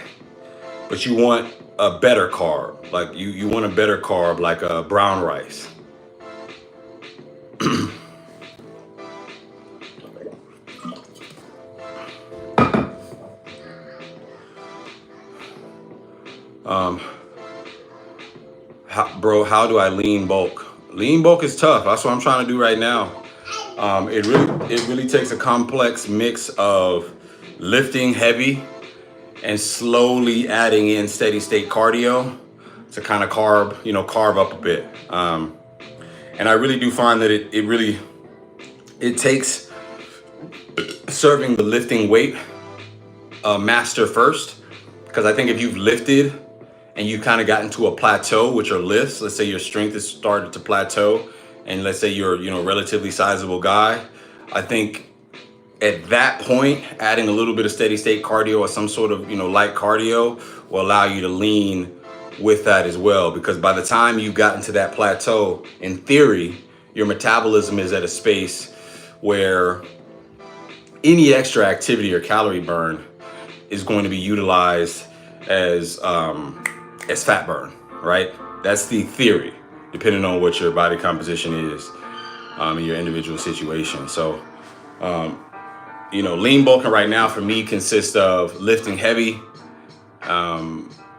but you want a better carb. Like you want a better carb, like a brown rice. How do I lean bulk? Lean bulk is tough. That's what I'm trying to do right now. It really takes a complex mix of lifting heavy and slowly adding in steady state cardio to kind of carve up a bit. And I really do find that it takes serving the lifting weight master first, because I think if you've lifted and you kind of got into a plateau with your lifts, let's say your strength has started to plateau, and let's say you're relatively sizable guy, I think at that point adding a little bit of steady state cardio or some sort of light cardio will allow you to lean with that as well, because by the time you've gotten to that plateau, in theory your metabolism is at a space where any extra activity or calorie burn is going to be utilized as fat burn, right? That's the theory, depending on what your body composition is in your individual situation. So, lean bulking right now for me consists of lifting heavy,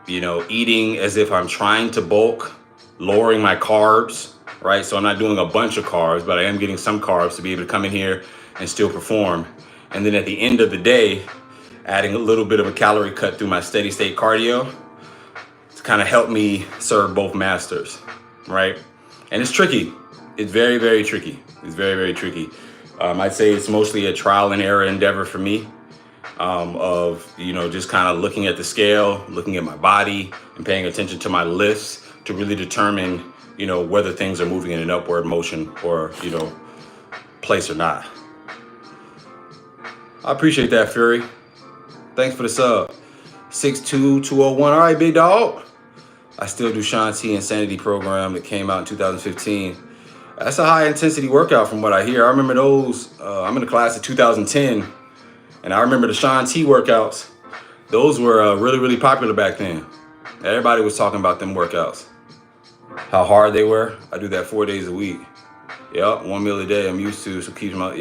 eating as if I'm trying to bulk, lowering my carbs, right? So I'm not doing a bunch of carbs, but I am getting some carbs to be able to come in here and still perform. And then at the end of the day, adding a little bit of a calorie cut through my steady state cardio to kind of help me serve both masters, right? And it's tricky. It's very, very tricky. It's very, very tricky. I'd say it's mostly a trial and error endeavor for me, of just kind of looking at the scale, looking at my body, and paying attention to my lifts to really determine whether things are moving in an upward motion or place or not. I appreciate that, Fury. Thanks for the sub. 62201. All right, big dog. I still do Sean T Insanity program that came out in 2015. That's a high intensity workout from what I hear. I remember those. I'm in the class of 2010, and I remember the Sean T workouts. Those were really, really popular back then. Everybody was talking about them workouts. How hard they were. I do that 4 days a week. Yeah, 1 meal a day. I'm used to, so keeps my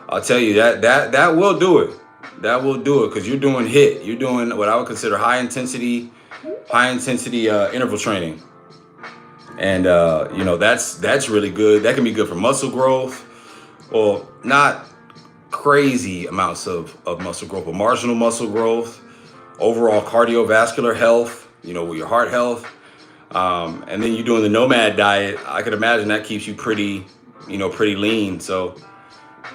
I'll tell you that will do it. That will do it, because you're doing HIIT. You're doing what I would consider high intensity interval training, and that's really good. That can be good for muscle growth. Well, not crazy amounts of muscle growth, but marginal muscle growth, overall cardiovascular health. With your heart health, and then you're doing the nomad diet. I could imagine that keeps you pretty lean. So,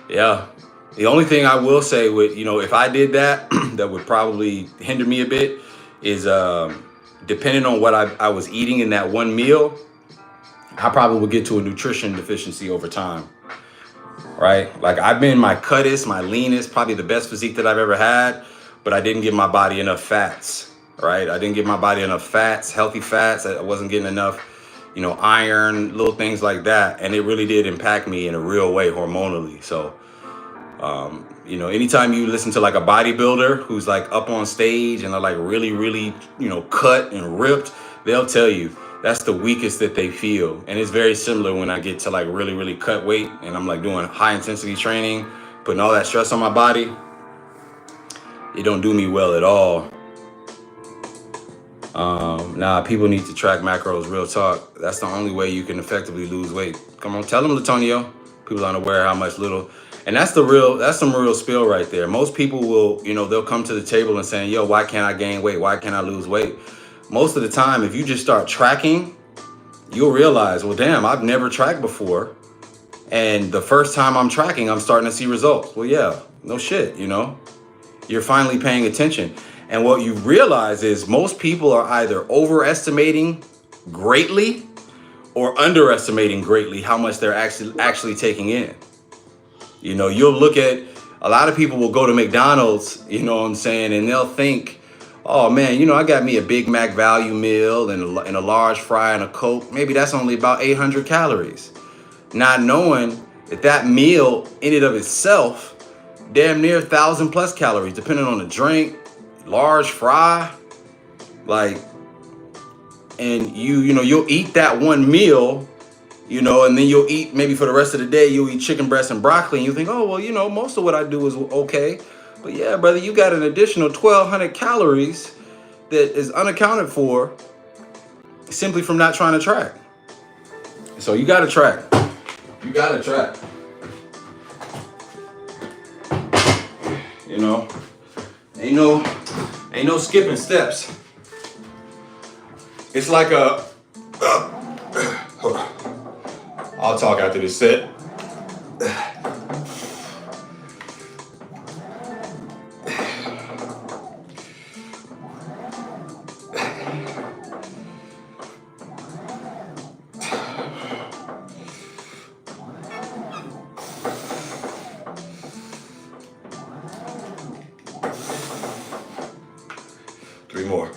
yeah. The only thing I will say with, if I did that, that would probably hinder me a bit is, depending on what I was eating in that one meal, I probably would get to a nutrition deficiency over time, right? Like I've been my cuttest, my leanest, probably the best physique that I've ever had, but I didn't give my body enough fats, right? I didn't give my body enough fats, healthy fats. I wasn't getting enough, iron, little things like that. And it really did impact me in a real way hormonally. So, anytime you listen to like a bodybuilder who's like up on stage and they're like really, really, cut and ripped, they'll tell you that's the weakest that they feel. And it's very similar when I get to like really, really cut weight and I'm like doing high intensity training, putting all that stress on my body. It don't do me well at all. People need to track macros, real talk. That's the only way you can effectively lose weight. Come on, tell them, Latonio. People aren't aware how much little. And that's some real spill right there. Most people will, they'll come to the table and saying, yo, why can't I gain weight? Why can't I lose weight? Most of the time, if you just start tracking, you'll realize, well, damn, I've never tracked before. And the first time I'm tracking, I'm starting to see results. Well, yeah, no shit, you're finally paying attention. And what you realize is most people are either overestimating greatly or underestimating greatly how much they're actually taking in. You'll look at, a lot of people will go to McDonald's, and they'll think, oh man, I got me a Big Mac value meal and a large fry and a Coke. Maybe that's only about 800 calories. Not knowing if that meal in and of itself, damn near 1,000+ calories, depending on the drink, large fry, like, and you'll eat that one meal, and then you'll eat maybe for the rest of the day, you'll eat chicken breast and broccoli, and you think, oh, well, most of what I do is okay. But yeah, brother, you got an additional 1,200 calories that is unaccounted for simply from not trying to track. So you got to track. You got to track. Ain't no skipping steps. It's like I'll talk after this set. Three more.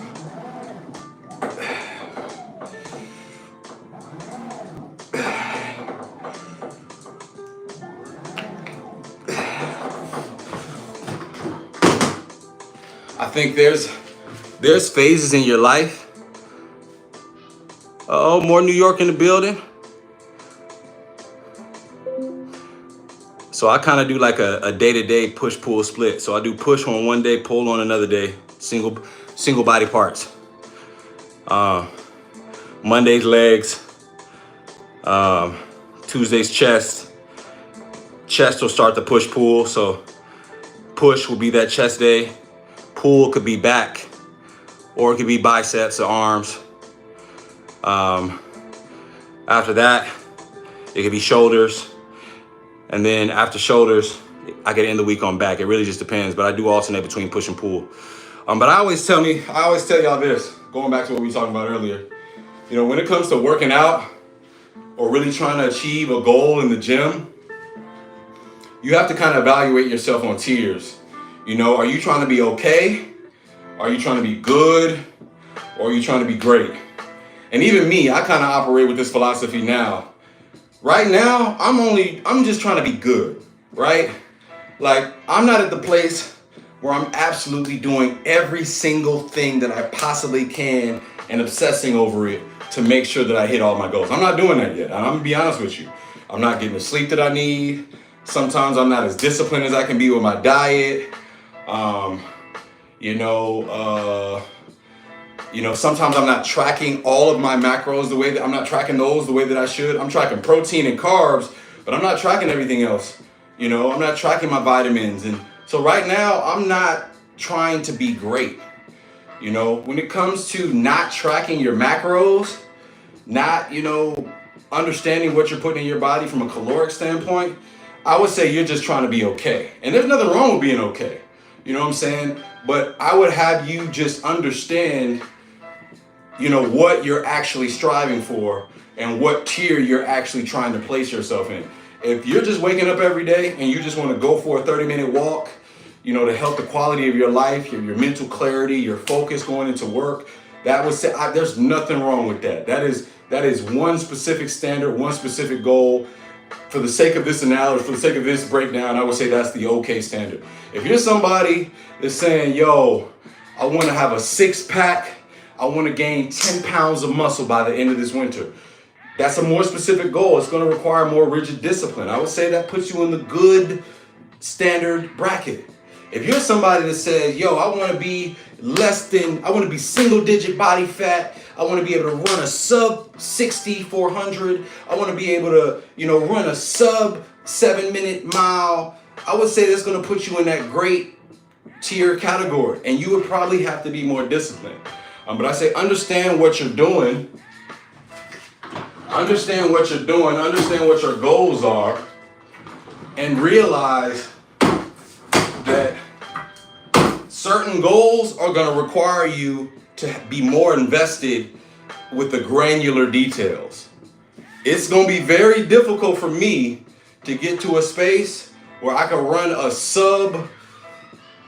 I think there's phases in your life. Oh, more New York in the building. So I kind of do like a day-to-day push-pull split. So I do push on one day, pull on another day, single body parts. Monday's legs, Tuesday's chest. Chest will start the push-pull. So push will be that chest day. Pull could be back, or it could be biceps or arms. After that, it could be shoulders. And then after shoulders, I could end the week on back. It really just depends, but I do alternate between push and pull. But I always tell y'all this, going back to what we were talking about earlier. When it comes to working out or really trying to achieve a goal in the gym, you have to kind of evaluate yourself on tiers. Are you trying to be okay? Are you trying to be good? Or are you trying to be great? And even me, I kind of operate with this philosophy now. Right now, I'm just trying to be good, right? Like, I'm not at the place where I'm absolutely doing every single thing that I possibly can and obsessing over it to make sure that I hit all my goals. I'm not doing that yet. I'm gonna be honest with you. I'm not getting the sleep that I need. Sometimes I'm not as disciplined as I can be with my diet. Sometimes I'm not tracking all of my macros the way that I should. I'm tracking protein and carbs, but I'm not tracking everything else. I'm not tracking my vitamins. And so right now, I'm not trying to be great. When it comes to not tracking your macros, not, understanding what you're putting in your body from a caloric standpoint, I would say you're just trying to be okay. And there's nothing wrong with being okay. You know what I'm saying? But I would have you just understand, what you're actually striving for and what tier you're actually trying to place yourself in. If you're just waking up every day and you just want to go for a 30-minute walk, to help the quality of your life, your mental clarity, your focus going into work, that would say there's nothing wrong with that. That is one specific standard, one specific goal. For the sake of this analogy, for the sake of this breakdown, I would say that's the okay standard. If you're somebody that's saying, yo, I want to have a 6-pack, I want to gain 10 pounds of muscle by the end of this winter, that's a more specific goal. It's going to require more rigid discipline. I would say that puts you in the good standard bracket. If you're somebody that says, yo, I want to be single digit body fat, I want to be able to run a sub 60 400, I want to be able to, run a sub 7-minute mile, I would say that's going to put you in that great tier category, and you would probably have to be more disciplined. But I say understand what you're doing, understand what your goals are, and realize that certain goals are going to require you to be more invested with the granular details. It's going to be very difficult for me to get to a space where I can run a sub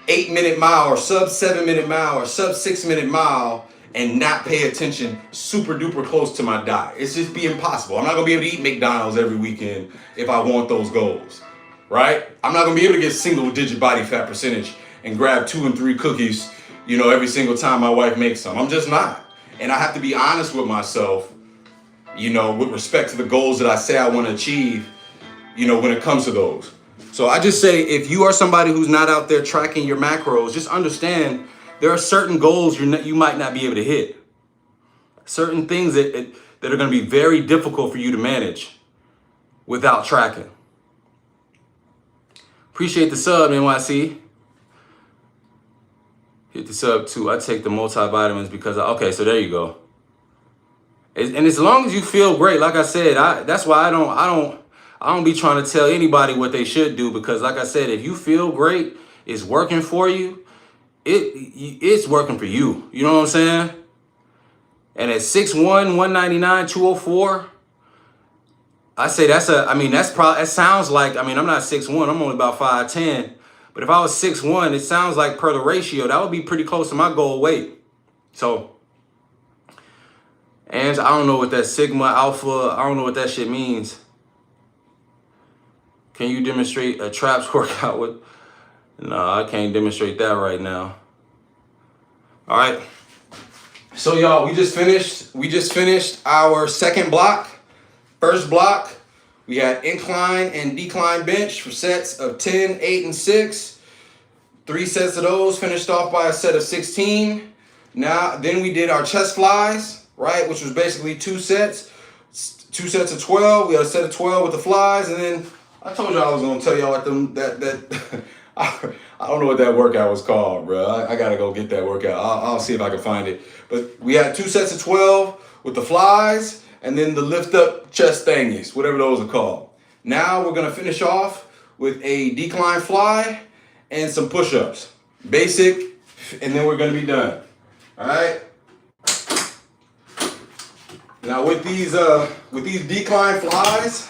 8-minute mile or sub 7-minute mile or sub 6-minute mile and not pay attention super duper close to my diet. It's just be impossible. I'm not gonna be able to eat McDonald's every weekend if I want those goals, right? I'm not gonna be able to get single digit body fat percentage and grab 2 and 3 cookies, every single time my wife makes some. I'm just not. And I have to be honest with myself, with respect to the goals that I say I want to achieve, when it comes to those. So I just say, if you are somebody who's not out there tracking your macros, just understand there are certain goals you might not be able to hit. Certain things that are going to be very difficult for you to manage without tracking. Appreciate the sub, NYC. Hit the sub too. I take the multivitamins because okay, so there you go. And as long as you feel great, like I said, that's why I don't be trying to tell anybody what they should do, because like I said, if you feel great, it's working for you, it's working for you. You know what I'm saying? And at 6'1", 199, 204, I say that sounds like, I'm not 6'1", I'm only about 5'10". But if I was 6'1", it sounds like per the ratio, that would be pretty close to my goal weight. So, and I don't know what that sigma, alpha, I don't know what that shit means. Can you demonstrate a traps workout with? No, I can't demonstrate that right now. All right. So y'all, we just finished our second block. First block, we had incline and decline bench for sets of 10, 8, and 6. 3 sets of those finished off by a set of 16. Then we did our chest flies, right? Which was basically 2 sets. 2 sets of 12. We had a set of 12 with the flies, and then I told y'all I was gonna tell y'all like that I don't know what that workout was called, bro. I gotta go get that workout. I'll see if I can find it. But we had 2 sets of 12 with the flies, and then the lift up chest thingies, whatever those are called. Now we're gonna finish off with a decline fly and some push-ups. Basic, and then we're gonna be done. All right? Now with these decline flies,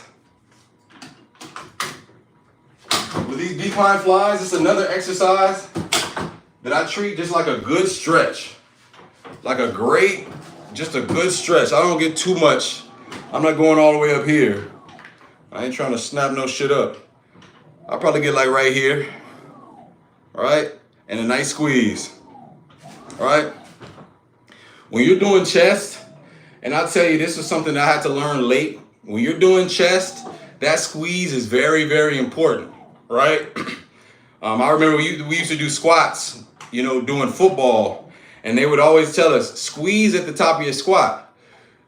it's another exercise that I treat just like a good stretch. Just a good stretch. I don't get too much. I'm not going all the way up here. I ain't trying to snap no shit up. I'll probably get like right here. All right? And a nice squeeze. All right? When you're doing chest, and I'll tell you, this is something that I had to learn late. When you're doing chest, that squeeze is very, very important, right? I remember we used to do squats, doing football, and they would always tell us, squeeze at the top of your squat.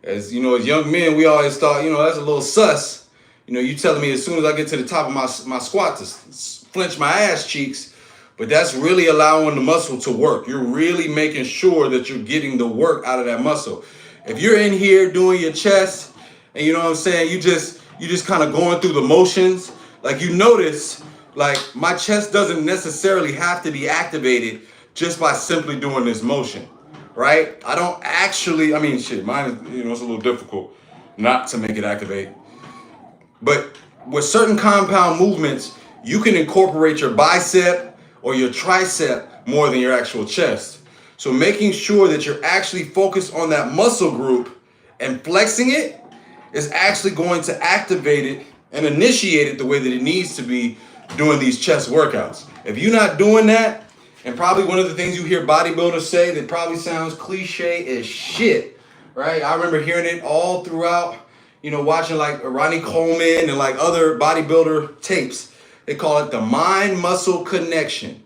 As young men, we always thought, that's a little sus. You telling me as soon as I get to the top of my squat to flinch my ass cheeks, but that's really allowing the muscle to work. You're really making sure that you're getting the work out of that muscle. If you're in here doing your chest, and you just kind of going through the motions, like you notice, like my chest doesn't necessarily have to be activated just by simply doing this motion, right? I don't actually, mine is, it's a little difficult not to make it activate. But with certain compound movements, you can incorporate your bicep or your tricep more than your actual chest. So making sure that you're actually focused on that muscle group and flexing it is actually going to activate it and initiate it the way that it needs to be doing these chest workouts. If you're not doing that, and probably one of the things you hear bodybuilders say that probably sounds cliche as shit, right? I remember hearing it all throughout, watching like Ronnie Coleman and like other bodybuilder tapes. They call it the mind-muscle connection.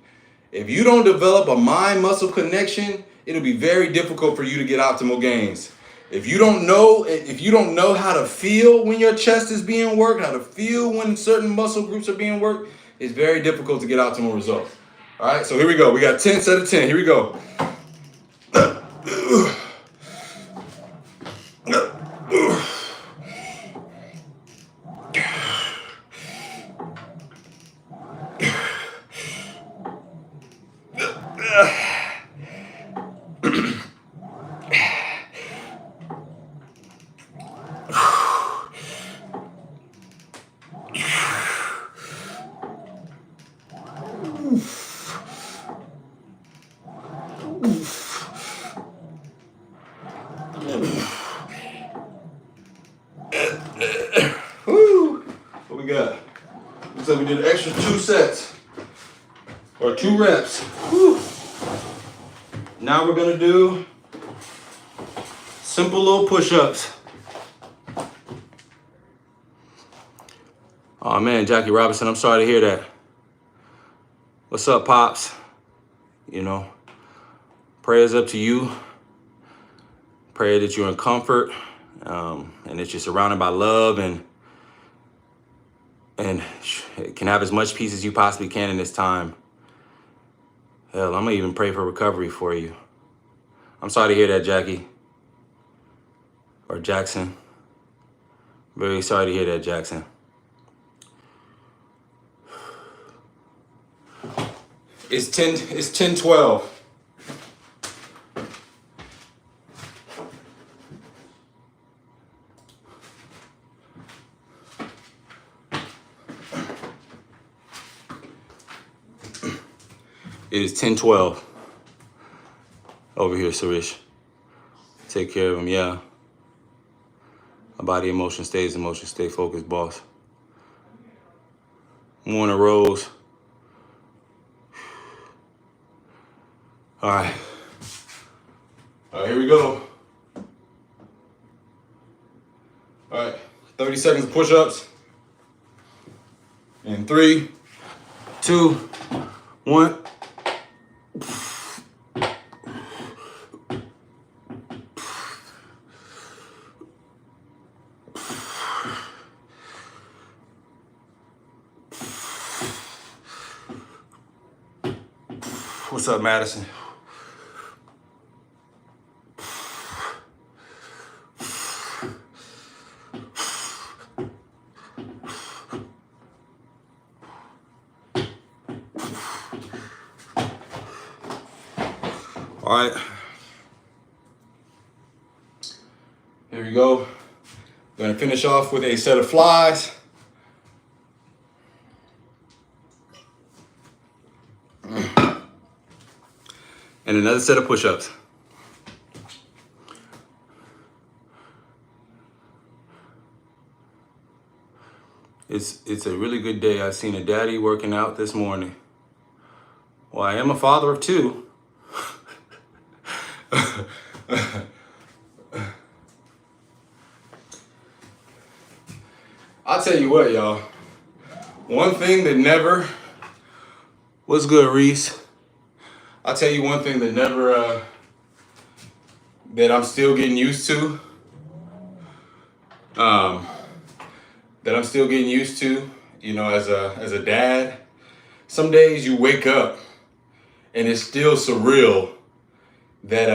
If you don't develop a mind-muscle connection, it'll be very difficult for you to get optimal gains. If you don't know how to feel when your chest is being worked, how to feel when certain muscle groups are being worked, it's very difficult to get optimal results. All right, so here we go. We got 10 sets of 10. Here we go. or 2 reps. Whew. Now we're gonna do simple little push-ups. Oh man, Jackie Robinson, I'm sorry to hear that. What's up, Pops? You know, prayers up to you. Pray that you're in comfort, and that you're surrounded by love and can have as much peace as you possibly can in this time. Hell, I'm gonna even pray for recovery for you. I'm sorry to hear that, Jackie. Or Jackson. Very sorry to hear that, Jackson. It's 10:12. It is 10:12 over here, Sarish. Take care of him, yeah. My body emotion stays emotion, stay focused, boss. Morning, Rose. All right. All right, here we go. All right, 30 seconds of push-ups. In 3, 2, 1. What's up, Madison? All right. Here we go. We're gonna finish off with a set of flies. And another set of push-ups. It's a really good day. I've seen a daddy working out this morning. Well, I am a father of 2. I'll tell you what, y'all. One thing that never... What's good, Reese? I'll tell you one thing that never... that I'm still getting used to. That I'm still getting used to, you know, as a dad. Some days you wake up and it's still surreal that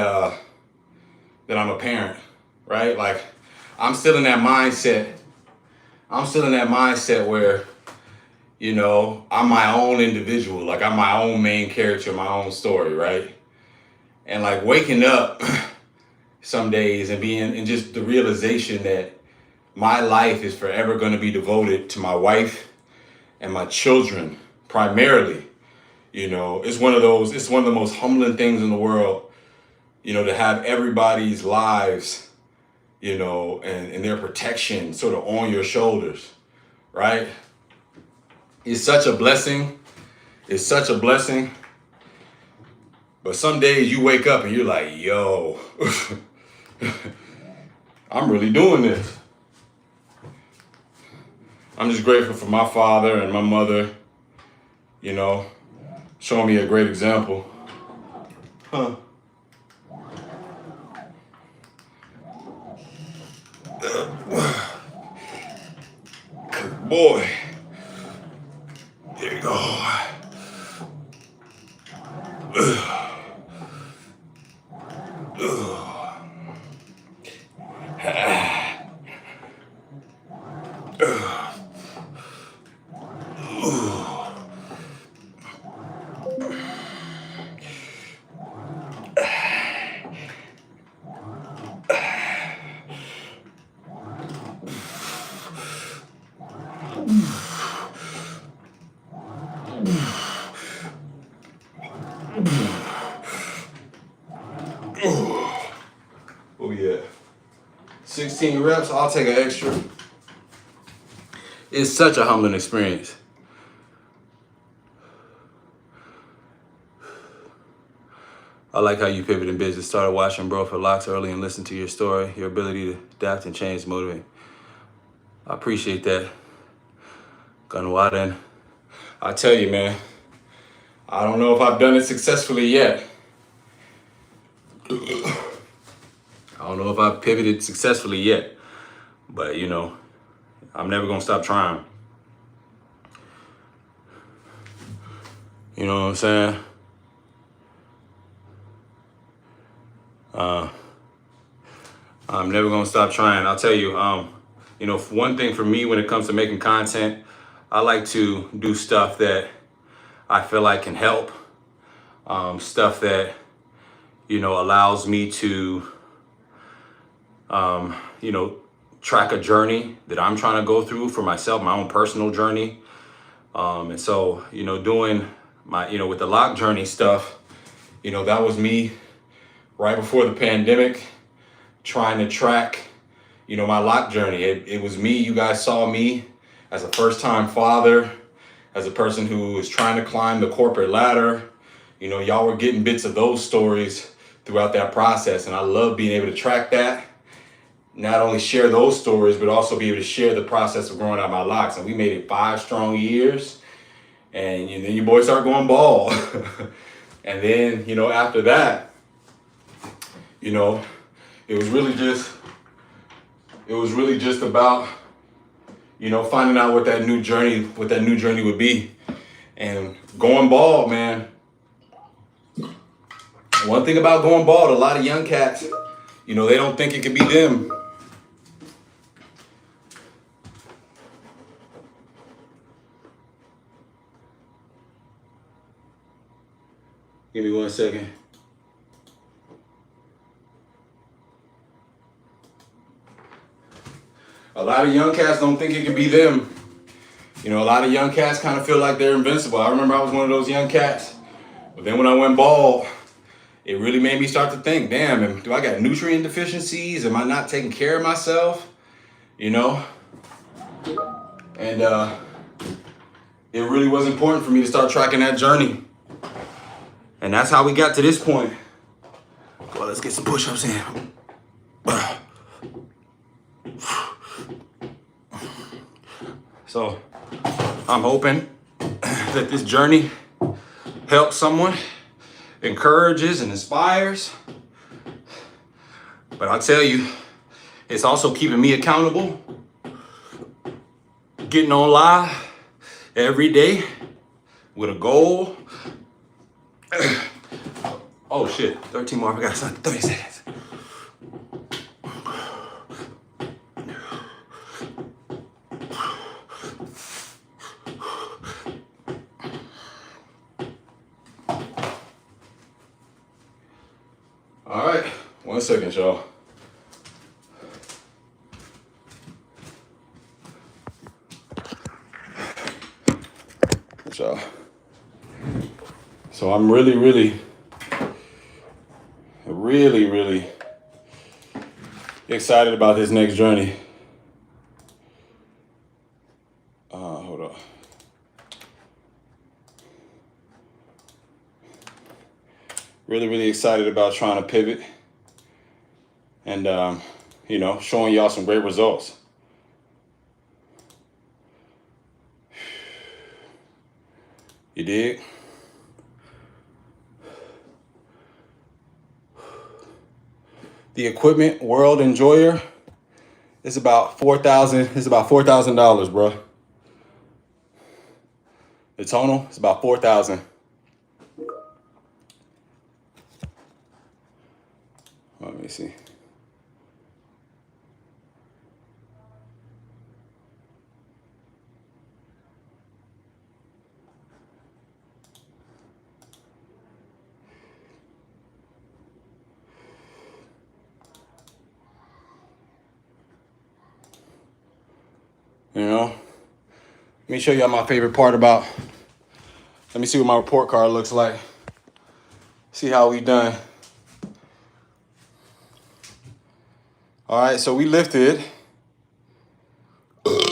I'm a parent, right? Like I'm still in that mindset. I'm still in that mindset where, you know, I'm my own individual. Like I'm my own main character, my own story, right? And like waking up some days and just the realization that my life is forever going to be devoted to my wife and my children primarily. You know, it's one of the most humbling things in the world, you know, to have everybody's lives, you know, and their protection sort of on your shoulders, right? It's such a blessing. It's such a blessing. But some days you wake up and you're like, yo, I'm really doing this. I'm just grateful for my father and my mother, you know, showing me a great example. Huh. Boy. There you go. What we at? 16 reps, I'll take an extra. It's such a humbling experience. I like how you pivot in business. Started watching bro for locks early and listened to your story. Your ability to adapt and change motivate. I appreciate that. Gunwaden. I tell you, man, I don't know if I've done it successfully yet. I don't know if I've pivoted successfully yet. But, you know, I'm never going to stop trying. You know what I'm saying? I'm never going to stop trying. I'll tell you, you know, one thing for me when it comes to making content, I like to do stuff that I feel like can help. Stuff that, you know, allows me to, you know, track a journey that I'm trying to go through for myself, my own personal journey. And so, you know, doing my, you know, with the lock journey stuff, you know, that was me right before the pandemic, trying to track, you know, my lock journey. It was me. You guys saw me as a first-time father, as a person who is trying to climb the corporate ladder. You know, y'all were getting bits of those stories throughout that process. And I love being able to track that. Not only share those stories, but also be able to share the process of growing out my locks. And we made it 5 strong years. And then your boy started going bald. And then, you know, after that, you know, it was really just about, you know, finding out what that new journey would be. And going bald, man. One thing about going bald, a lot of young cats, you know, they don't think it could be them. Give me 1 second. A lot of young cats don't think it could be them. You know, a lot of young cats kind of feel like they're invincible. I remember I was one of those young cats. But then when I went bald, it really made me start to think, damn, do I got nutrient deficiencies? Am I not taking care of myself? You know? And it really was important for me to start tracking that journey. And that's how we got to this point. Well, let's get some push-ups in. So I'm hoping that this journey helps someone, encourages and inspires. But I'll tell you, it's also keeping me accountable, getting on live every day with a goal. Oh shit, 13 more, I forgot something, 30 seconds. All right, 1 second, y'all. So I'm really excited about this next journey. Hold on. Really excited about trying to pivot and, you know, showing y'all some great results. You dig? The equipment World Enjoyer is about $4,000. It's about $4,000, bro. The Tonal is about $4,000. Let me see. You know, let me show y'all my favorite part about, let me see what my report card looks like. See how we done. All right, so we lifted. All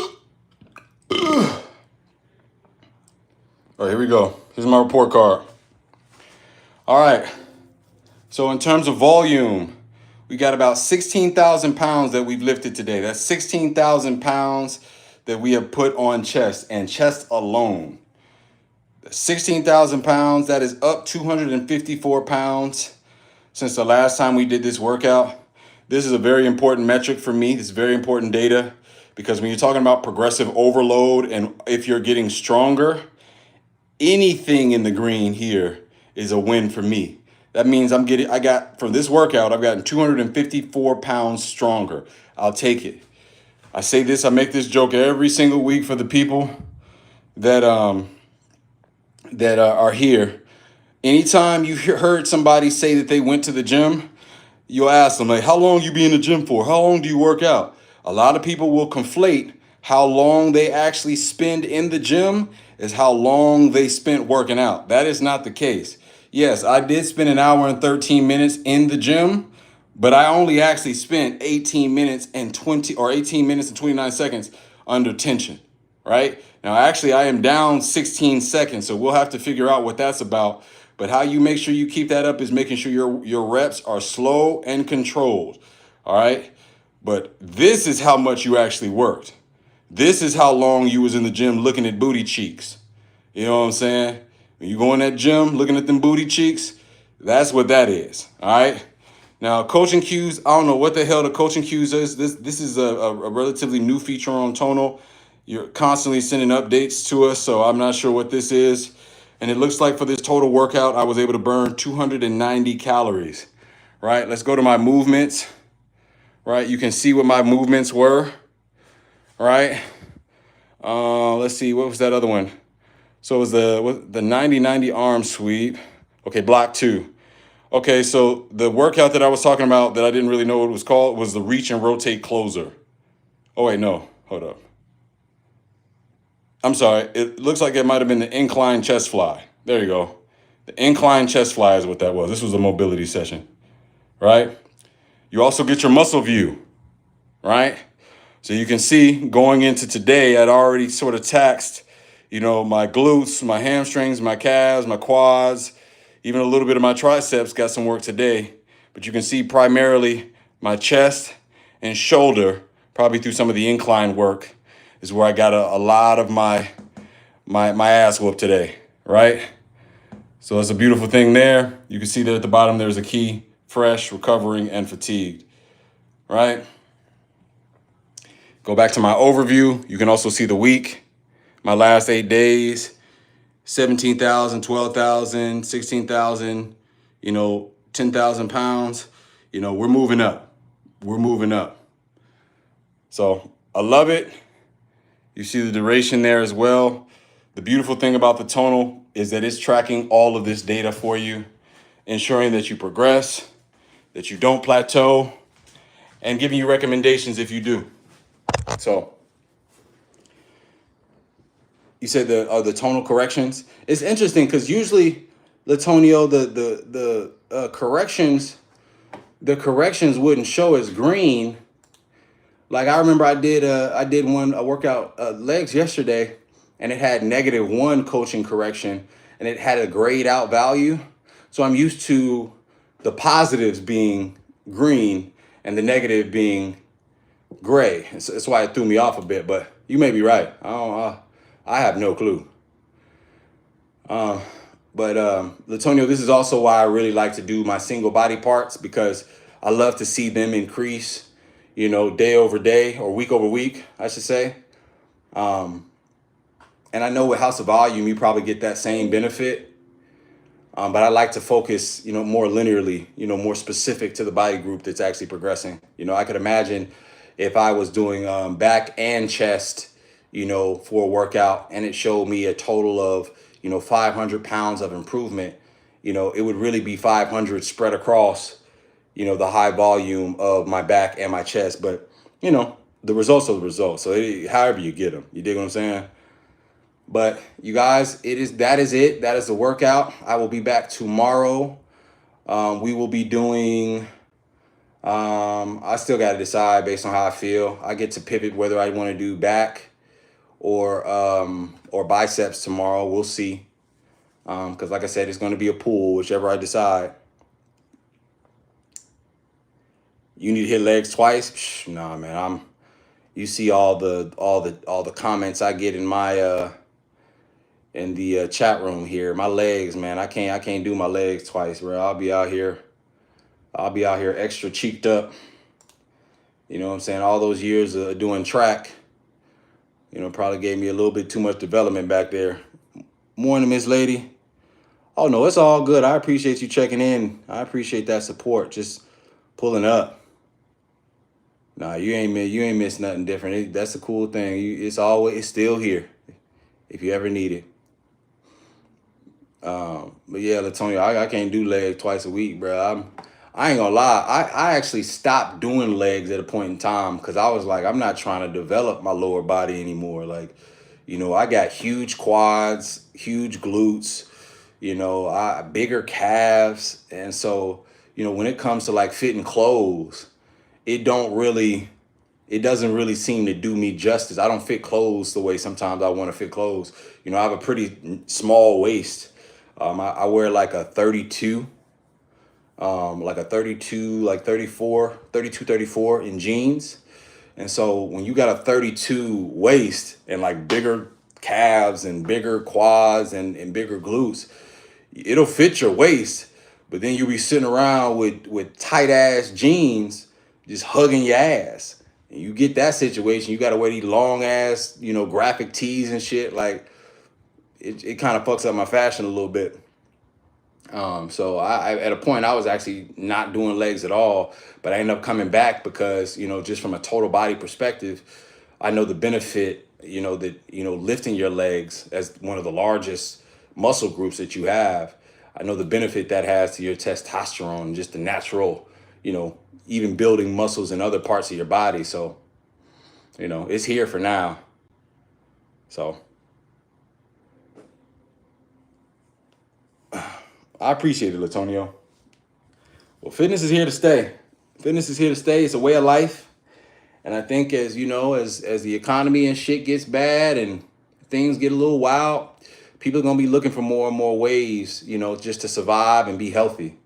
right, here we go. Here's my report card. All right, So in terms of volume, we got about 16,000 pounds that we've lifted today. That's 16,000 pounds that we have put on chest, and chest alone. 16,000 pounds, that is up 254 pounds since the last time we did this workout. This is a very important metric for me. This is very important data because when you're talking about progressive overload and if you're getting stronger, anything in the green here is a win for me. That means I got from this workout, I've gotten 254 pounds stronger. I'll take it. I say this, I make this joke every single week for the people that are here. Anytime you heard somebody say that they went to the gym, you'll ask them, like, how long you be in the gym for? How long do you work out? A lot of people will conflate how long they actually spend in the gym as how long they spent working out. That is not the case. Yes, I did spend an hour and 13 minutes in the gym, but I only actually spent 18 minutes and 29 seconds under tension, right? Now, actually, I am down 16 seconds, so we'll have to figure out what that's about. But how you make sure you keep that up is making sure your reps are slow and controlled, all right? But this is how much you actually worked. This is how long you was in the gym looking at booty cheeks. You know what I'm saying? When you go in that gym looking at them booty cheeks, that's what that is, all right? Now, coaching cues, I don't know what the hell the coaching cues is. This is a relatively new feature on Tonal. You're constantly sending updates to us, so I'm not sure what this is. And it looks like for this total workout, I was able to burn 290 calories, right? Let's go to my movements, right? You can see what my movements were, right? Let's see, what was that other one? So it was the 90-90 arm sweep. Okay, block 2. Okay, so the workout that I was talking about that I didn't really know what it was called was the reach and rotate closer. Oh, wait, no, hold up. I'm sorry, it looks like it might have been the incline chest fly. There you go. The incline chest fly is what that was. This was a mobility session, right? You also get your muscle view, right? So you can see going into today, I'd already sort of taxed, my glutes, my hamstrings, my calves, my quads, even a little bit of my triceps got some work today. But you can see primarily my chest and shoulder, probably through some of the incline work, is where I got a lot of my ass whooped today, right? So it's a beautiful thing there. You can see that at the bottom there's a key: fresh, recovering, and fatigued, right? Go back to my overview. You can also see the week, my last 8 days, 17,000, 12,000, 16,000, 10,000 pounds. We're moving up. We're moving up. So I love it. You see the duration there as well. The beautiful thing about the Tonal is that it's tracking all of this data for you, ensuring that you progress, that you don't plateau, and giving you recommendations if you do. So you said the tonal corrections. It's interesting because usually, Latonio, the corrections wouldn't show as green. Like I remember I did a workout legs yesterday, and it had -1 coaching correction, and it had a grayed out value. So I'm used to the positives being green and the negative being gray. That's why it threw me off a bit. But you may be right. I have no clue. But Latonio, this is also why I really like to do my single body parts, because I love to see them increase, day over day, or week over week, I should say. And I know with House of Volume, you probably get that same benefit. But I like to focus, more linearly, more specific to the body group that's actually progressing. I could imagine if I was doing back and chest, for a workout, and it showed me a total of, 500 pounds of improvement, it would really be 500 spread across, the high volume of my back and my chest. But, the results are the results. So however you get them, you dig what I'm saying? But you guys, that is it. That is the workout. I will be back tomorrow. We will be doing, I still got to decide based on how I feel. I get to pivot whether I want to do back or biceps tomorrow. We'll see. Because like I said, it's going to be a pool, whichever I decide. You need to hit legs twice. Psh, nah, man. You see all the comments I get in my in the chat room here. My legs, man. I can't do my legs twice, bro. I'll be out here extra cheeked up. You know what I'm saying? All those years of doing track, probably gave me a little bit too much development back there. Morning, Miss Lady. Oh no, it's all good. I appreciate you checking in. I appreciate that support. Just pulling up. Nah, you ain't missed nothing different. That's the cool thing. It's still here if you ever need it. But yeah, Latonia, I can't do legs twice a week, bro. I ain't gonna lie. I actually stopped doing legs at a point in time because I was like, I'm not trying to develop my lower body anymore. Like, I got huge quads, huge glutes, I bigger calves, and so when it comes to like fitting clothes, it don't really it doesn't really seem to do me justice. I don't fit clothes the way sometimes I want to fit clothes. I have a pretty small waist. I wear like a 32, like 34, 32, 34 in jeans. And so when you got a 32 waist and like bigger calves and bigger quads and bigger glutes, it'll fit your waist, but then you'll be sitting around with tight ass jeans just hugging your ass. And you get that situation, you gotta wear these long ass, graphic tees and shit. Like it kind of fucks up my fashion a little bit. So I at a point I was actually not doing legs at all, but I ended up coming back because just from a total body perspective, I know the benefit that lifting your legs as one of the largest muscle groups that you have. I know the benefit that has to your testosterone, just the natural, even building muscles in other parts of your body. So it's here for now. So I appreciate it, Latonio. Well, fitness is here to stay. Fitness is here to stay. It's a way of life. And I think as the economy and shit gets bad and things get a little wild, people are gonna be looking for more and more ways, just to survive and be healthy.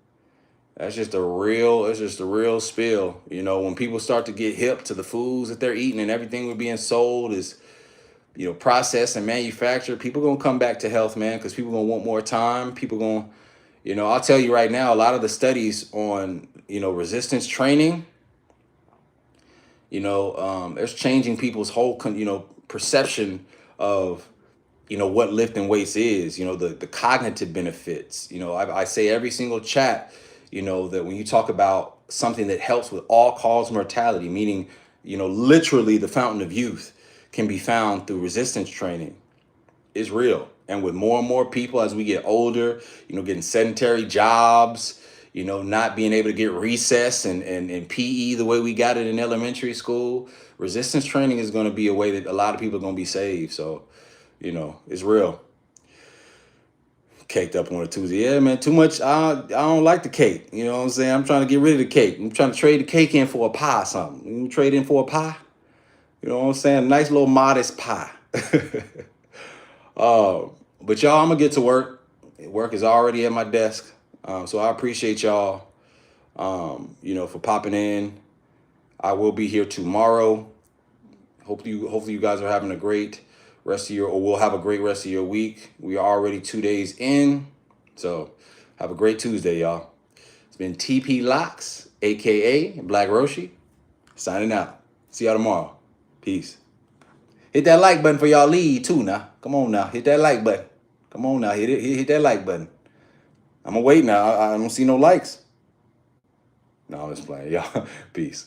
It's just a real spill. When people start to get hip to the foods that they're eating and everything we're being sold is, processed and manufactured, people gonna come back to health, man, because people gonna want more time. People gonna I'll tell you right now, a lot of the studies on, resistance training, it's changing people's whole, perception of, what lifting weights is, the cognitive benefits. I say every single chat, that when you talk about something that helps with all cause mortality, meaning, literally the fountain of youth can be found through resistance training, is real. And with more and more people as we get older, getting sedentary jobs, not being able to get recess and PE the way we got it in elementary school, resistance training is going to be a way that a lot of people are going to be saved. So, it's real. Caked up on a Tuesday. Yeah, man, too much. I don't like the cake. You know what I'm saying? I'm trying to get rid of the cake. I'm trying to trade the cake in for a pie or something. You trade in for a pie? You know what I'm saying? A nice little modest pie. But y'all, I'm gonna get to work. Work is already at my desk. So I appreciate y'all, for popping in. I will be here tomorrow. Hopefully you guys are having a great rest of or will have a great rest of your week. We are already 2 days in. So have a great Tuesday, y'all. It's been TP Locks, aka Black Roshi, signing out. See y'all tomorrow. Peace. Hit that like button for y'all lead too now. Come on now. Hit that like button. Come on now. Hit it. Hit that like button. I'm gonna wait now. I don't see no likes. No, I'm just playing. Y'all. Peace.